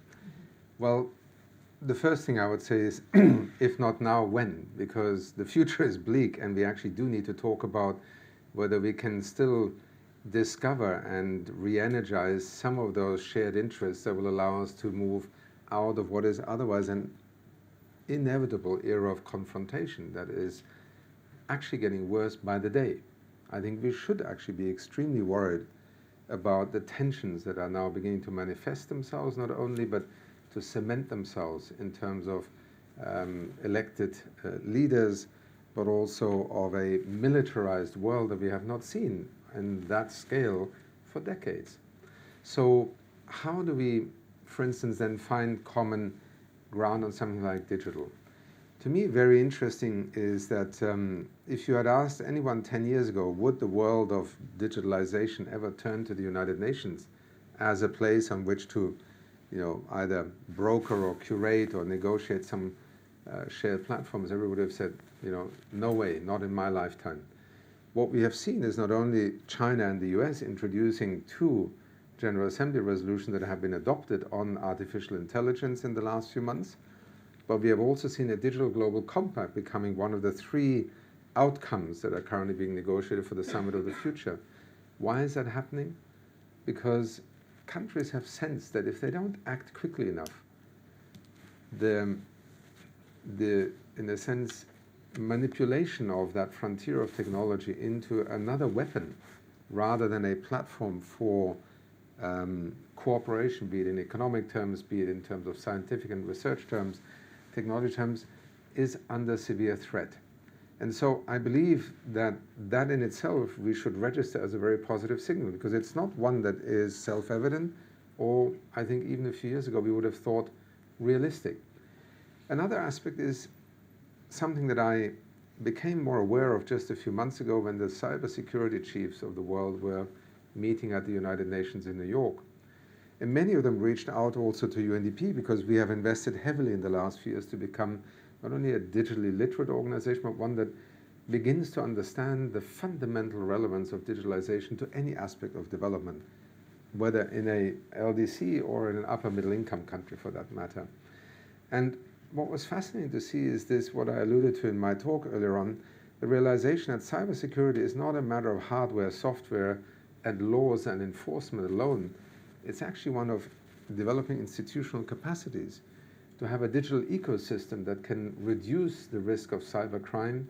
B: Well, the first thing I would say is, if not now, when? Because the future is bleak, and we actually do need to talk about whether we can still discover and re-energize some of those shared interests that will allow us to move out of what is otherwise an inevitable era of confrontation that is actually getting worse by the day. I think we should actually be extremely worried about the tensions that are now beginning to manifest themselves, not only, but to cement themselves in terms of elected leaders, but also of a militarized world that we have not seen in that scale for decades. So how do we, for instance, then find common ground on something like digital? To me, very interesting is that if you had asked anyone 10 years ago, would the world of digitalization ever turn to the United Nations as a place on which to, either broker or curate or negotiate some shared platforms, everyone would have said, no way, not in my lifetime. What we have seen is not only China and the US introducing 2 General Assembly resolutions that have been adopted on artificial intelligence in the last few months, but we have also seen a digital global compact becoming one of the 3 outcomes that are currently being negotiated for the Summit of the Future. Why is that happening? Because countries have sensed that if they don't act quickly enough, the in a sense, manipulation of that frontier of technology into another weapon rather than a platform for cooperation, be it in economic terms, be it in terms of scientific and research terms, technology terms, is under severe threat. And so I believe that that in itself we should register as a very positive signal, because it's not one that is self-evident, or I think even a few years ago we would have thought realistic. Another aspect is something that I became more aware of just a few months ago when the cybersecurity chiefs of the world were meeting at the United Nations in New York. And many of them reached out also to UNDP, because we have invested heavily in the last few years to become not only a digitally literate organization, but one that begins to understand the fundamental relevance of digitalization to any aspect of development, whether in a LDC or in an upper middle income country for that matter. And what was fascinating to see is this, what I alluded to in my talk earlier on, the realization that cybersecurity is not a matter of hardware, software, and laws and enforcement alone. It's actually one of developing institutional capacities to have a digital ecosystem that can reduce the risk of cybercrime,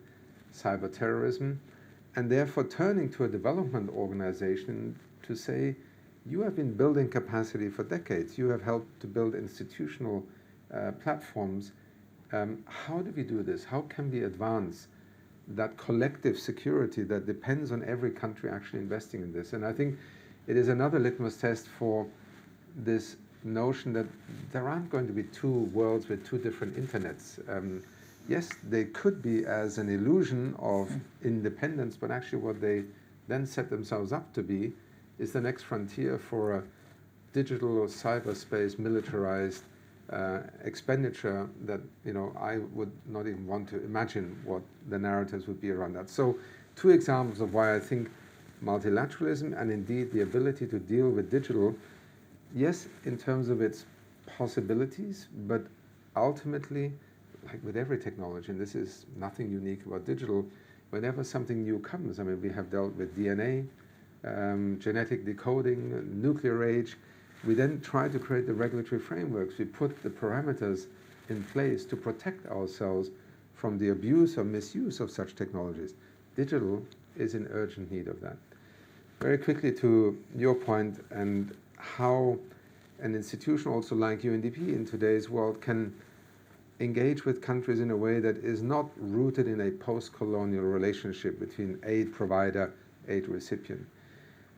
B: cyber terrorism, and therefore turning to a development organization to say, you have been building capacity for decades. You have helped to build institutional platforms. How do we do this? How can we advance that collective security that depends on every country actually investing in this? And I think it is another litmus test for this notion that there aren't going to be 2 worlds with 2 different internets. Yes, they could be as an illusion of independence, but actually what they then set themselves up to be is the next frontier for a digital or cyberspace militarized expenditure that I would not even want to imagine what the narratives would be around that. So 2 examples of why I think multilateralism and indeed the ability to deal with digital, yes, in terms of its possibilities, but ultimately, like with every technology, and this is nothing unique about digital, whenever something new comes, I mean, we have dealt with DNA, genetic decoding, nuclear age. We then try to create the regulatory frameworks. We put the parameters in place to protect ourselves from the abuse or misuse of such technologies. Digital is in urgent need of that. Very quickly to your point and how an institution also like UNDP in today's world can engage with countries in a way that is not rooted in a post-colonial relationship between aid provider, aid recipient.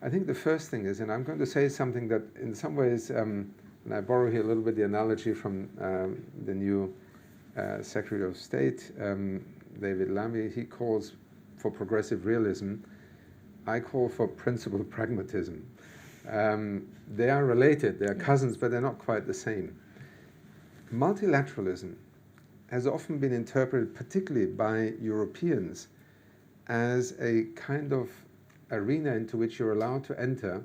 B: I think the first thing is, and I'm going to say something that in some ways, and I borrow here a little bit the analogy from the new Secretary of State, David Lammy, he calls for progressive realism. I call for principled pragmatism. They are related, they are cousins, but they're not quite the same. Multilateralism has often been interpreted, particularly by Europeans, as a kind of arena into which you're allowed to enter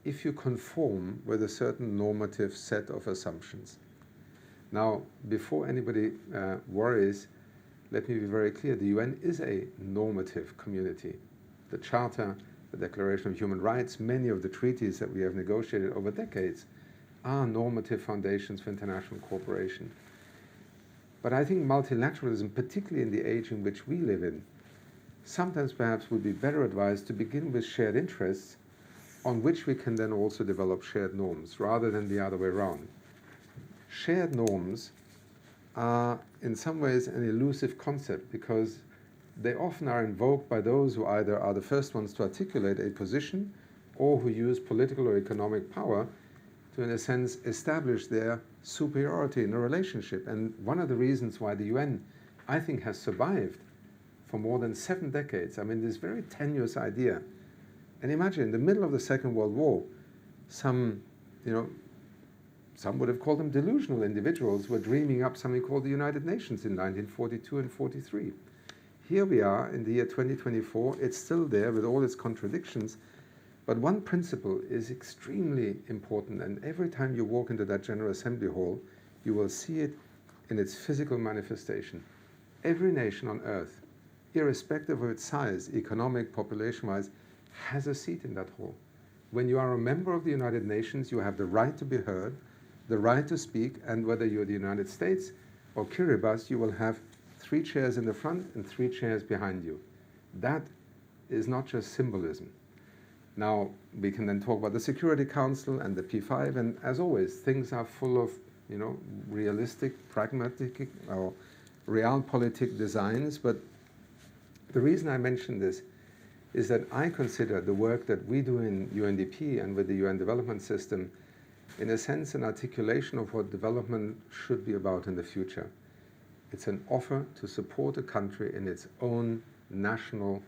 B: if you conform with a certain normative set of assumptions. Now, before anybody worries, let me be very clear, the UN is a normative community. The Charter, the Declaration of Human Rights, many of the treaties that we have negotiated over decades are normative foundations for international cooperation. But I think multilateralism, particularly in the age in which we live in, sometimes perhaps would be better advised to begin with shared interests on which we can then also develop shared norms, rather than the other way around. Shared norms are in some ways an elusive concept because they often are invoked by those who either are the first ones to articulate a position or who use political or economic power to, in a sense, establish their superiority in a relationship. And one of the reasons why the UN, I think, has survived for more than 7 decades, I mean, this very tenuous idea. And imagine, in the middle of the Second World War, some would have called them delusional individuals were dreaming up something called the United Nations in 1942 and 43. Here we are in the year 2024, it's still there with all its contradictions, but one principle is extremely important, and every time you walk into that General Assembly hall, you will see it in its physical manifestation. Every nation on earth, irrespective of its size, economic, population-wise, has a seat in that hall. When you are a member of the United Nations, you have the right to be heard, the right to speak, and whether you're the United States or Kiribati, you will have 3 chairs in the front and 3 chairs behind you. That is not just symbolism. Now, we can then talk about the Security Council and the P5, and as always, things are full of, realistic, pragmatic, or realpolitik designs, but the reason I mention this is that I consider the work that we do in UNDP and with the UN Development System, in a sense, an articulation of what development should be about in the future. It's an offer to support a country in its own national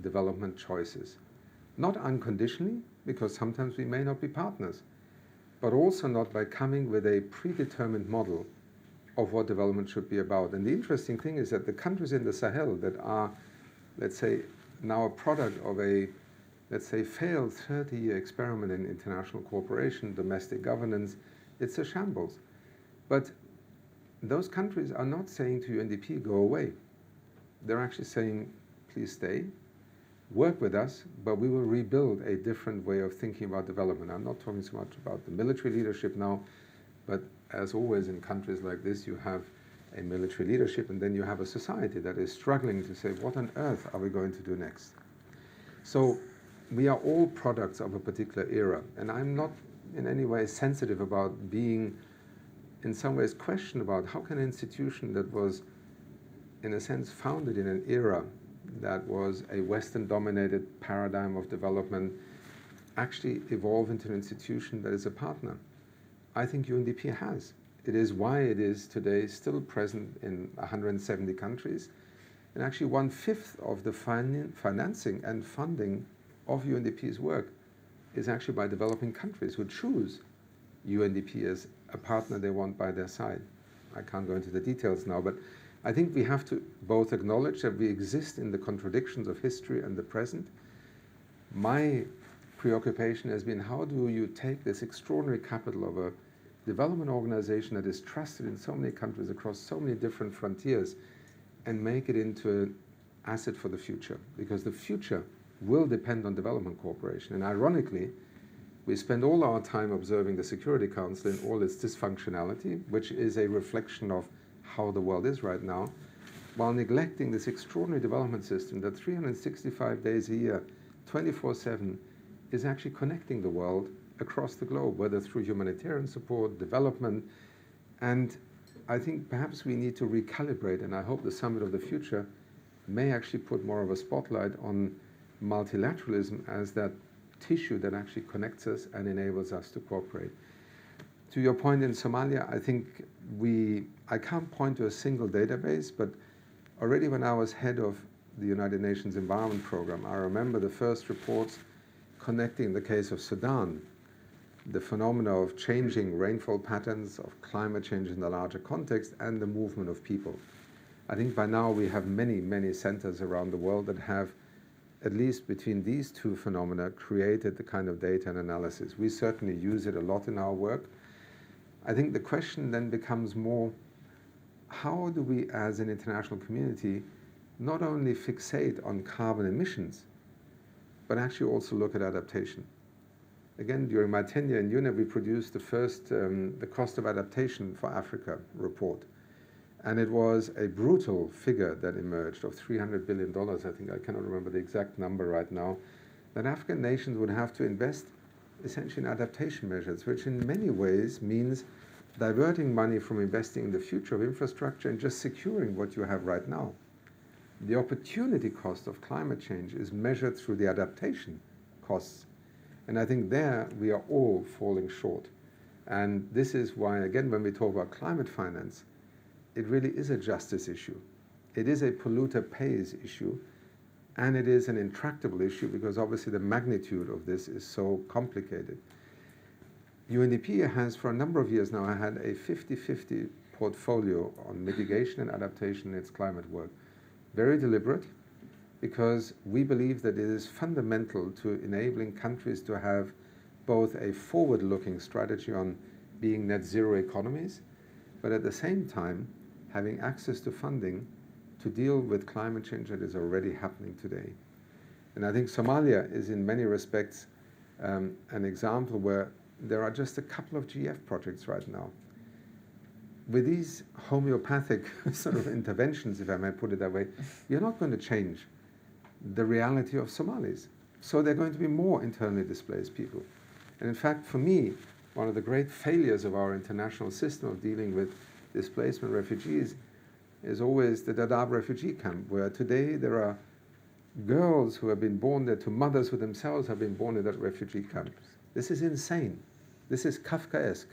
B: development choices. Not unconditionally, because sometimes we may not be partners, but also not by coming with a predetermined model of what development should be about. And the interesting thing is that the countries in the Sahel that are, let's say, now a product of a, let's say, failed 30-year experiment in international cooperation, domestic governance, it's a shambles. But those countries are not saying to UNDP, go away. They're actually saying, please stay, work with us, but we will rebuild a different way of thinking about development. I'm not talking so much about the military leadership now, but as always in countries like this, you have a military leadership, and then you have a society that is struggling to say, what on earth are we going to do next? So we are all products of a particular era, and I'm not in any way sensitive about being, in some ways, questioned about how can an institution that was, in a sense, founded in an era that was a Western-dominated paradigm of development actually evolve into an institution that is a partner. I think UNDP has. It is why it is today still present in 170 countries, and actually 1/5 of the financing and funding of UNDP's work is actually by developing countries who choose UNDP as a partner they want by their side. I can't go into the details now, but I think we have to both acknowledge that we exist in the contradictions of history and the present. My preoccupation has been, how do you take this extraordinary capital of a development organization that is trusted in so many countries across so many different frontiers and make it into an asset for the future? Because the future will depend on development cooperation. And ironically, we spend all our time observing the Security Council in all its dysfunctionality, which is a reflection of how the world is right now, while neglecting this extraordinary development system that 365 days a year, 24/7, is actually connecting the world across the globe, whether through humanitarian support, development. And I think perhaps we need to recalibrate, and I hope the Summit of the Future may actually put more of a spotlight on multilateralism as that tissue that actually connects us and enables us to cooperate. To your point in Somalia, I think I can't point to a single database, but already when I was head of the United Nations Environment Program, I remember the first reports connecting the case of Sudan, the phenomena of changing rainfall patterns, of climate change in the larger context, and the movement of people. I think by now we have many, many centers around the world that have, at least between these two phenomena, created the kind of data and analysis. We certainly use it a lot in our work. I think the question then becomes more, how do we as an international community not only fixate on carbon emissions, but actually also look at adaptation? Again, during my tenure in UNEP, we produced the first the cost of adaptation for Africa report. And it was a brutal figure that emerged of $300 billion, I think, I cannot remember the exact number right now, that African nations would have to invest essentially in adaptation measures, which in many ways means diverting money from investing in the future of infrastructure and just securing what you have right now. The opportunity cost of climate change is measured through the adaptation costs. And I think there we are all falling short. And this is why, again, when we talk about climate finance, it really is a justice issue. It is a polluter pays issue, and it is an intractable issue because obviously the magnitude of this is so complicated. UNDP has for a number of years now had a 50-50 portfolio on mitigation and adaptation in its climate work. Very deliberate, because we believe that it is fundamental to enabling countries to have both a forward-looking strategy on being net zero economies, but at the same time having access to funding to deal with climate change that is already happening today. And I think Somalia is in many respects an example where there are just a couple of GF projects right now. With these homeopathic sort of interventions, if I may put it that way, you're not going to change the reality of Somalis. So there are going to be more internally displaced people. And in fact, for me, one of the great failures of our international system of dealing with displacement refugees is always the Dadaab refugee camp, where today there are girls who have been born there to mothers who themselves have been born in that refugee camp. This is insane. This is Kafkaesque.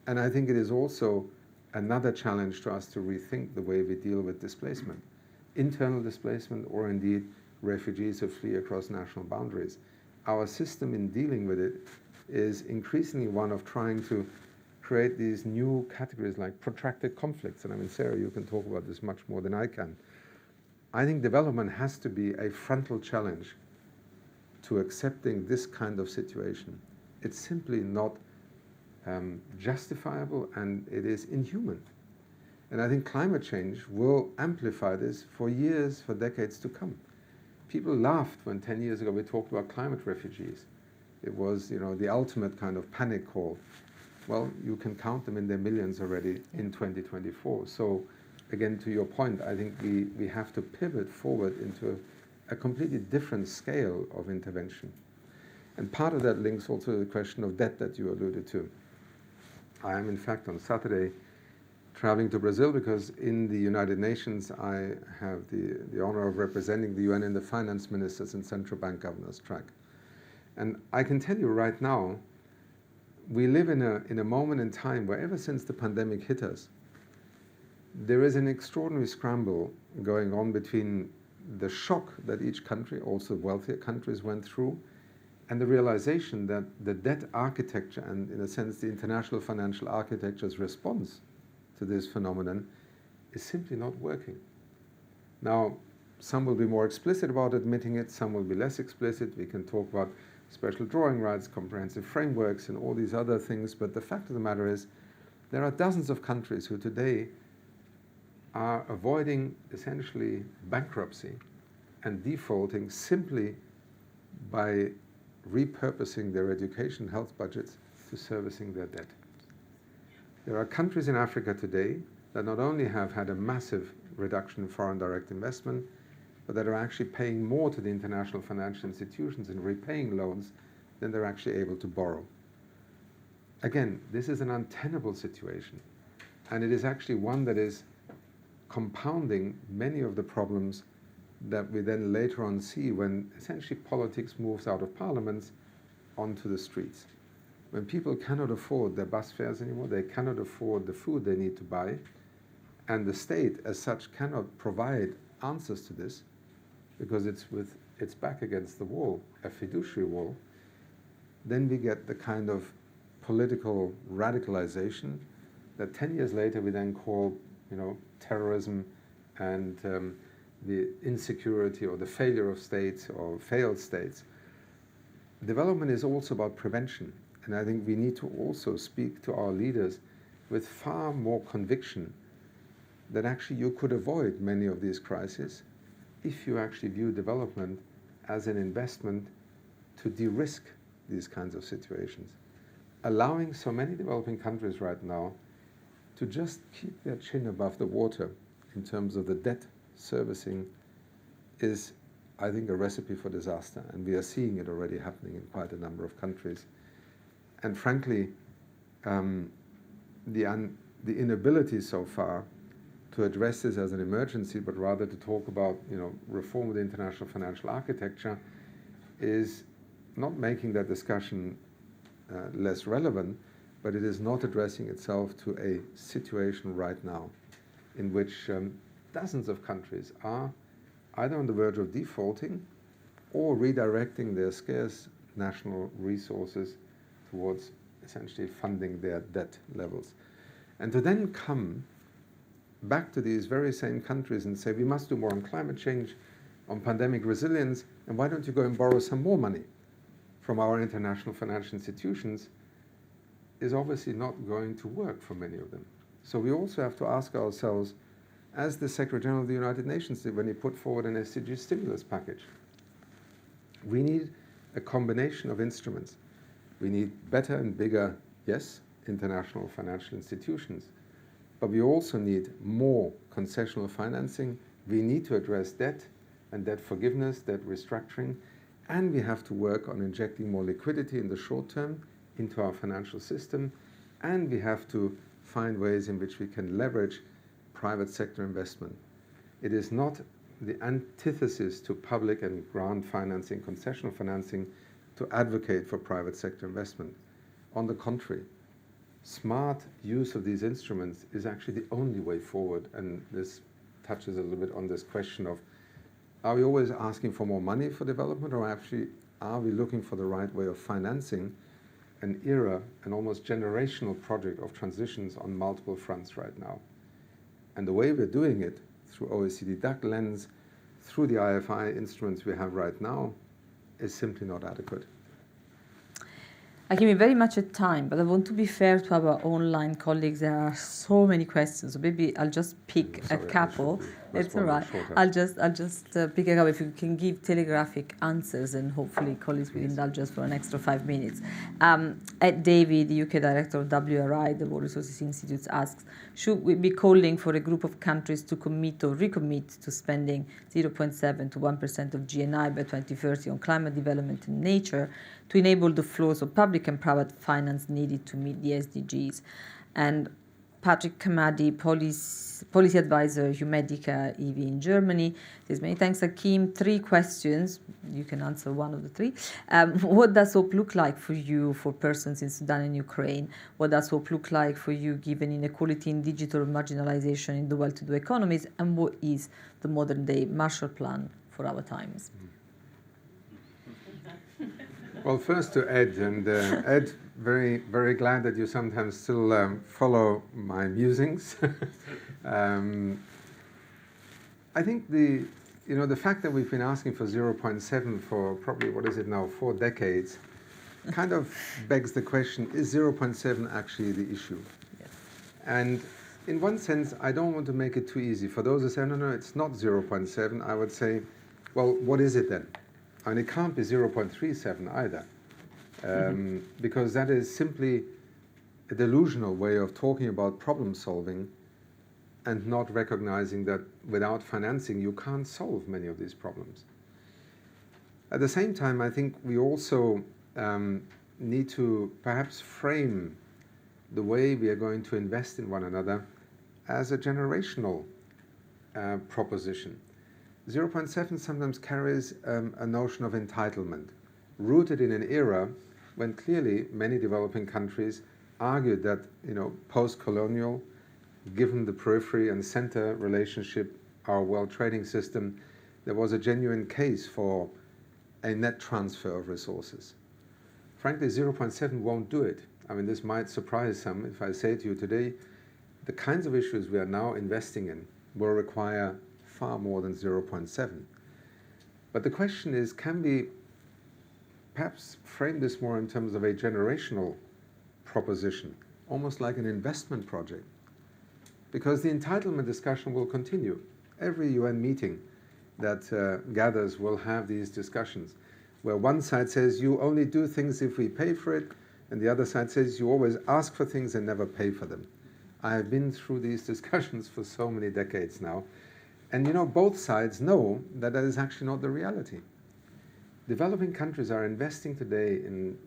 B: And I think it is also another challenge to us to rethink the way we deal with displacement, internal displacement, or indeed refugees who flee across national boundaries. Our system in dealing with it is increasingly one of trying to create these new categories like protracted conflicts. And I mean, Sara, you can talk about this much more than I can. I think development has to be a frontal challenge to accepting this kind of situation. It's simply not justifiable, and it is inhuman. And I think climate change will amplify this for years, for decades to come. People laughed when 10 years ago we talked about climate refugees. It was, the ultimate kind of panic call. Well, you can count them in their millions already in 2024. So again, to your point, I think we have to pivot forward into a completely different scale of intervention. And part of that links also to the question of debt that you alluded to. I am, in fact, on Saturday traveling to Brazil because in the United Nations I have the honor of representing the UN in the finance ministers and central bank governors track. And I can tell you right now, we live in a moment in time where ever since the pandemic hit us, there is an extraordinary scramble going on between the shock that each country, also wealthier countries, went through, and the realization that the debt architecture and, in a sense, the international financial architecture's response to this phenomenon is simply not working. Now, some will be more explicit about admitting it, some will be less explicit. We can talk about special drawing rights, comprehensive frameworks, and all these other things, but the fact of the matter is there are dozens of countries who today are avoiding essentially bankruptcy and defaulting simply by repurposing their education health budgets to servicing their debt. There are countries in Africa today that not only have had a massive reduction in foreign direct investment, but that are actually paying more to the international financial institutions and repaying loans than they're actually able to borrow. Again, this is an untenable situation, and it is actually one that is compounding many of the problems that we then later on see when essentially politics moves out of parliaments onto the streets. When people cannot afford their bus fares anymore, they cannot afford the food they need to buy, and the state as such cannot provide answers to this because it's with its back against the wall, a fiduciary wall, then we get the kind of political radicalization that 10 years later we then call, terrorism and the insecurity or the failure of states or failed states. Development is also about prevention, and I think we need to also speak to our leaders with far more conviction that actually you could avoid many of these crises if you actually view development as an investment to de-risk these kinds of situations. Allowing so many developing countries right now to just keep their chin above the water in terms of the debt servicing is, I think, a recipe for disaster, and we are seeing it already happening in quite a number of countries. And frankly, the inability so far to address this as an emergency, but rather to talk about, reform of the international financial architecture, is not making that discussion less relevant, but it is not addressing itself to a situation right now in which dozens of countries are either on the verge of defaulting or redirecting their scarce national resources towards essentially funding their debt levels. And to then come back to these very same countries and say, we must do more on climate change, on pandemic resilience, and why don't you go and borrow some more money from our international financial institutions, is obviously not going to work for many of them. So we also have to ask ourselves, as the Secretary General of the United Nations did when he put forward an SDG stimulus package, we need a combination of instruments. We need better and bigger, yes, international financial institutions, but we also need more concessional financing. We need to address debt and debt forgiveness, debt restructuring, and we have to work on injecting more liquidity in the short term into our financial system, and we have to find ways in which we can leverage private sector investment. It is not the antithesis to public and grant financing, concessional financing, to advocate for private sector investment. On the contrary, smart use of these instruments is actually the only way forward, and this touches a little bit on this question of, are we always asking for more money for development, or actually are we looking for the right way of financing an era, an almost generational project of transitions on multiple fronts right now? And the way we're doing it, through OECD DAC lens, through the IFI instruments we have right now, is simply not adequate.
A: I give me very much at time, but I want to be fair to our online colleagues. There are so many questions, so maybe I'll just pick a couple. It's all right. I'll just pick a couple. If you can give telegraphic answers, and hopefully colleagues will indulge us for an extra 5 minutes. Ed David, the UK director of WRI, the World Resources Institute, asks, should we be calling for a group of countries to commit or recommit to spending 0.7 to 1% of GNI by 2030 on climate development and nature to enable the flows of public and private finance needed to meet the SDGs? And Patrick Kamadi, policy advisor, Humedica EV in Germany, says, many thanks, Achim. 3 questions. You can answer one of the 3. What does hope look like for you for persons in Sudan and Ukraine? What does hope look like for you given inequality in digital marginalization in the well-to-do economies? And what is the modern-day Marshall Plan for our times?
B: Well, first to Ed, and Ed, very, very glad that you sometimes still follow my musings. I think the fact that we've been asking for 0.7 for probably, 4 decades, kind of begs the question, is 0.7 actually the issue?
A: Yes.
B: And in one sense, I don't want to make it too easy. For those who say, no, it's not 0.7, I would say, well, what is it then? And it can't be 0.37 either, because that is simply a delusional way of talking about problem solving and not recognizing that without financing you can't solve many of these problems. At the same time, I think we also need to perhaps frame the way we are going to invest in one another as a generational proposition. 0.7 sometimes carries a notion of entitlement, rooted in an era when clearly many developing countries argued that, post-colonial, given the periphery and center relationship, our world trading system, there was a genuine case for a net transfer of resources. Frankly, 0.7 won't do it. I mean, this might surprise some if I say to you today, the kinds of issues we are now investing in will require far more than 0.7. But the question is, can we perhaps frame this more in terms of a generational proposition, almost like an investment project? Because the entitlement discussion will continue. Every UN meeting that gathers will have these discussions, where one side says, you only do things if we pay for it, and the other side says, you always ask for things and never pay for them. I have been through these discussions for so many decades now, and both sides know that that is actually not the reality. Developing countries are investing today in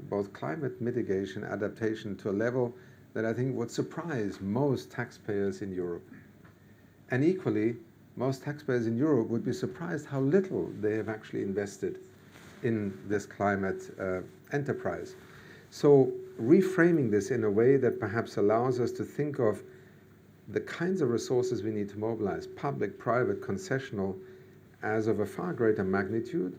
B: both climate mitigation, adaptation to a level that I think would surprise most taxpayers in Europe. And equally, most taxpayers in Europe would be surprised how little they have actually invested in this climate enterprise. So reframing this in a way that perhaps allows us to think of the kinds of resources we need to mobilize, public, private, concessional, as of a far greater magnitude,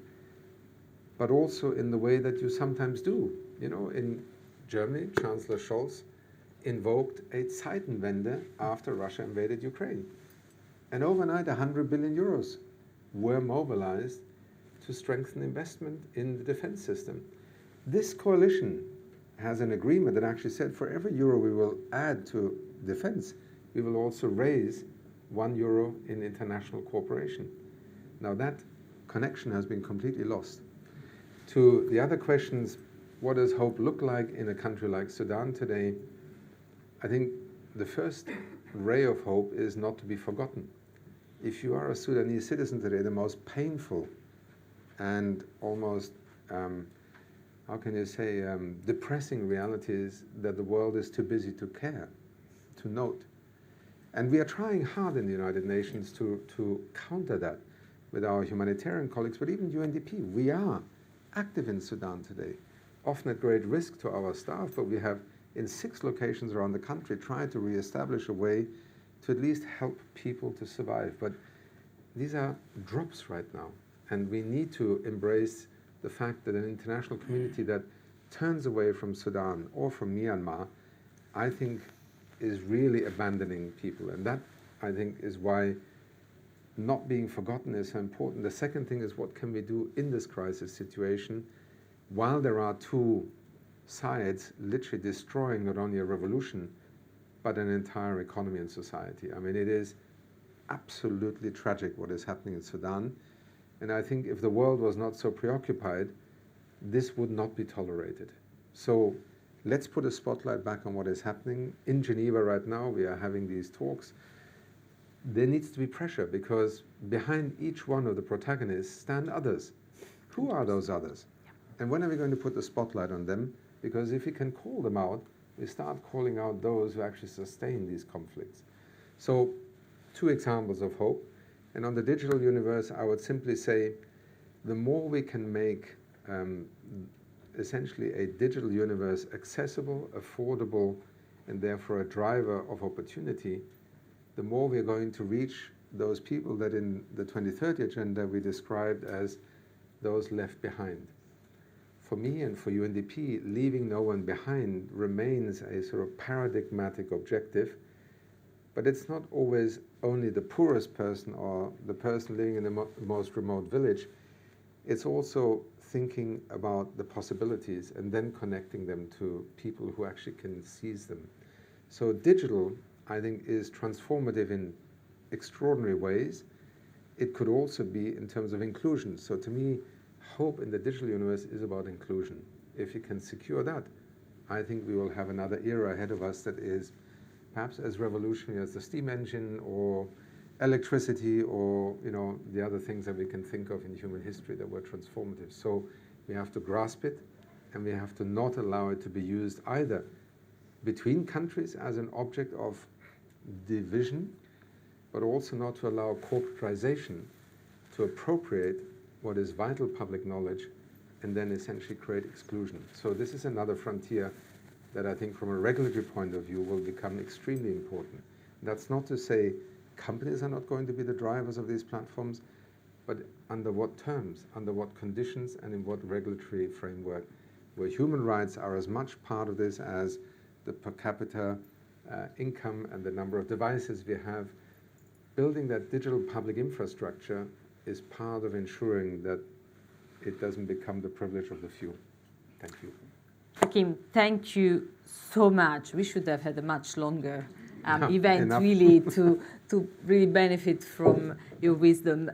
B: but also in the way that you sometimes do. In Germany, Chancellor Scholz invoked a Zeitenwende after Russia invaded Ukraine. And overnight, 100 billion euros were mobilized to strengthen investment in the defense system. This coalition has an agreement that actually said for every euro we will add to defense, we will also raise €1 in international cooperation. Now that connection has been completely lost. To the other questions, what does hope look like in a country like Sudan today? I think the first ray of hope is not to be forgotten. If you are a Sudanese citizen today, the most painful and almost, depressing reality is that the world is too busy to care, to note. And we are trying hard in the United Nations to counter that with our humanitarian colleagues, but even UNDP, we are active in Sudan today, often at great risk to our staff, but we have in 6 locations around the country tried to re-establish a way to at least help people to survive. But these are drops right now, and we need to embrace the fact that an international community that turns away from Sudan or from Myanmar, I think, is really abandoning people. And that, I think, is why not being forgotten is so important. The second thing is, what can we do in this crisis situation while there are 2 sides literally destroying not only a revolution, but an entire economy and society. I mean, it is absolutely tragic what is happening in Sudan. And I think if the world was not so preoccupied, this would not be tolerated. So let's put a spotlight back on what is happening. In Geneva right now, we are having these talks. There needs to be pressure, because behind each one of the protagonists stand others. Who are those others? And when are we going to put the spotlight on them? Because if we can call them out, we start calling out those who actually sustain these conflicts. So 2 examples of hope. And on the digital universe, I would simply say, the more we can make essentially a digital universe accessible, affordable, and therefore a driver of opportunity, the more we're going to reach those people that in the 2030 agenda we described as those left behind. For me and for UNDP, leaving no one behind remains a sort of paradigmatic objective, but it's not always only the poorest person or the person living in the most remote village. It's also thinking about the possibilities and then connecting them to people who actually can seize them. So digital, I think, is transformative in extraordinary ways. It could also be in terms of inclusion. So to me, hope in the digital universe is about inclusion. If you can secure that, I think we will have another era ahead of us that is perhaps as revolutionary as the steam engine or electricity or the other things that we can think of in human history that were transformative. So we have to grasp it, and we have to not allow it to be used either between countries as an object of division, but also not to allow corporatization to appropriate what is vital public knowledge and then essentially create exclusion. So this is another frontier that I think from a regulatory point of view will become extremely important. That's not to say companies are not going to be the drivers of these platforms, but under what terms, under what conditions, and in what regulatory framework, where human rights are as much part of this as the per capita income and the number of devices we have. Building that digital public infrastructure is part of ensuring that it doesn't become the privilege of the few. Thank you.
A: Achim, thank you so much. We should have had a much longer event,
B: enough.
A: really, to really benefit from your wisdom.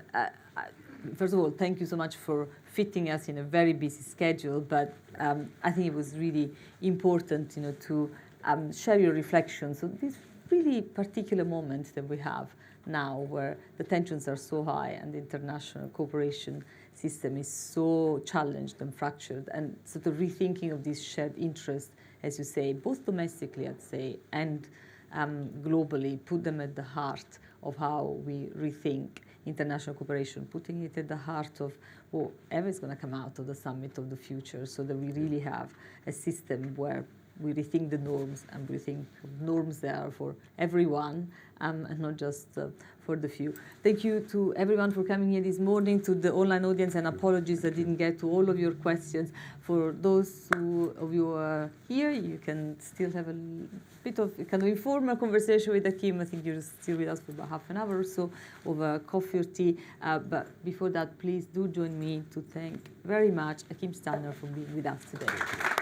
A: First of all, thank you so much for fitting us in a very busy schedule, but I think it was really important, to share your reflections on this really particular moment that we have now, where the tensions are so high and the international cooperation system is so challenged and fractured, and sort of rethinking of this shared interest, as you say, both domestically, I'd say, and globally, put them at the heart of how we rethink international cooperation, putting it at the heart of whatever is going to come out of the summit of the future, so that we really have a system where we rethink the norms, and we think norms there for everyone, and not just for the few. Thank you to everyone for coming here this morning, to the online audience, and apologies I didn't get to all of your questions. For those of you who are here, you can still have a bit of kind of informal conversation with Achim. I think you're still with us for about half an hour or so over coffee or tea. But before that, please do join me to thank very much Achim Steiner for being with us today.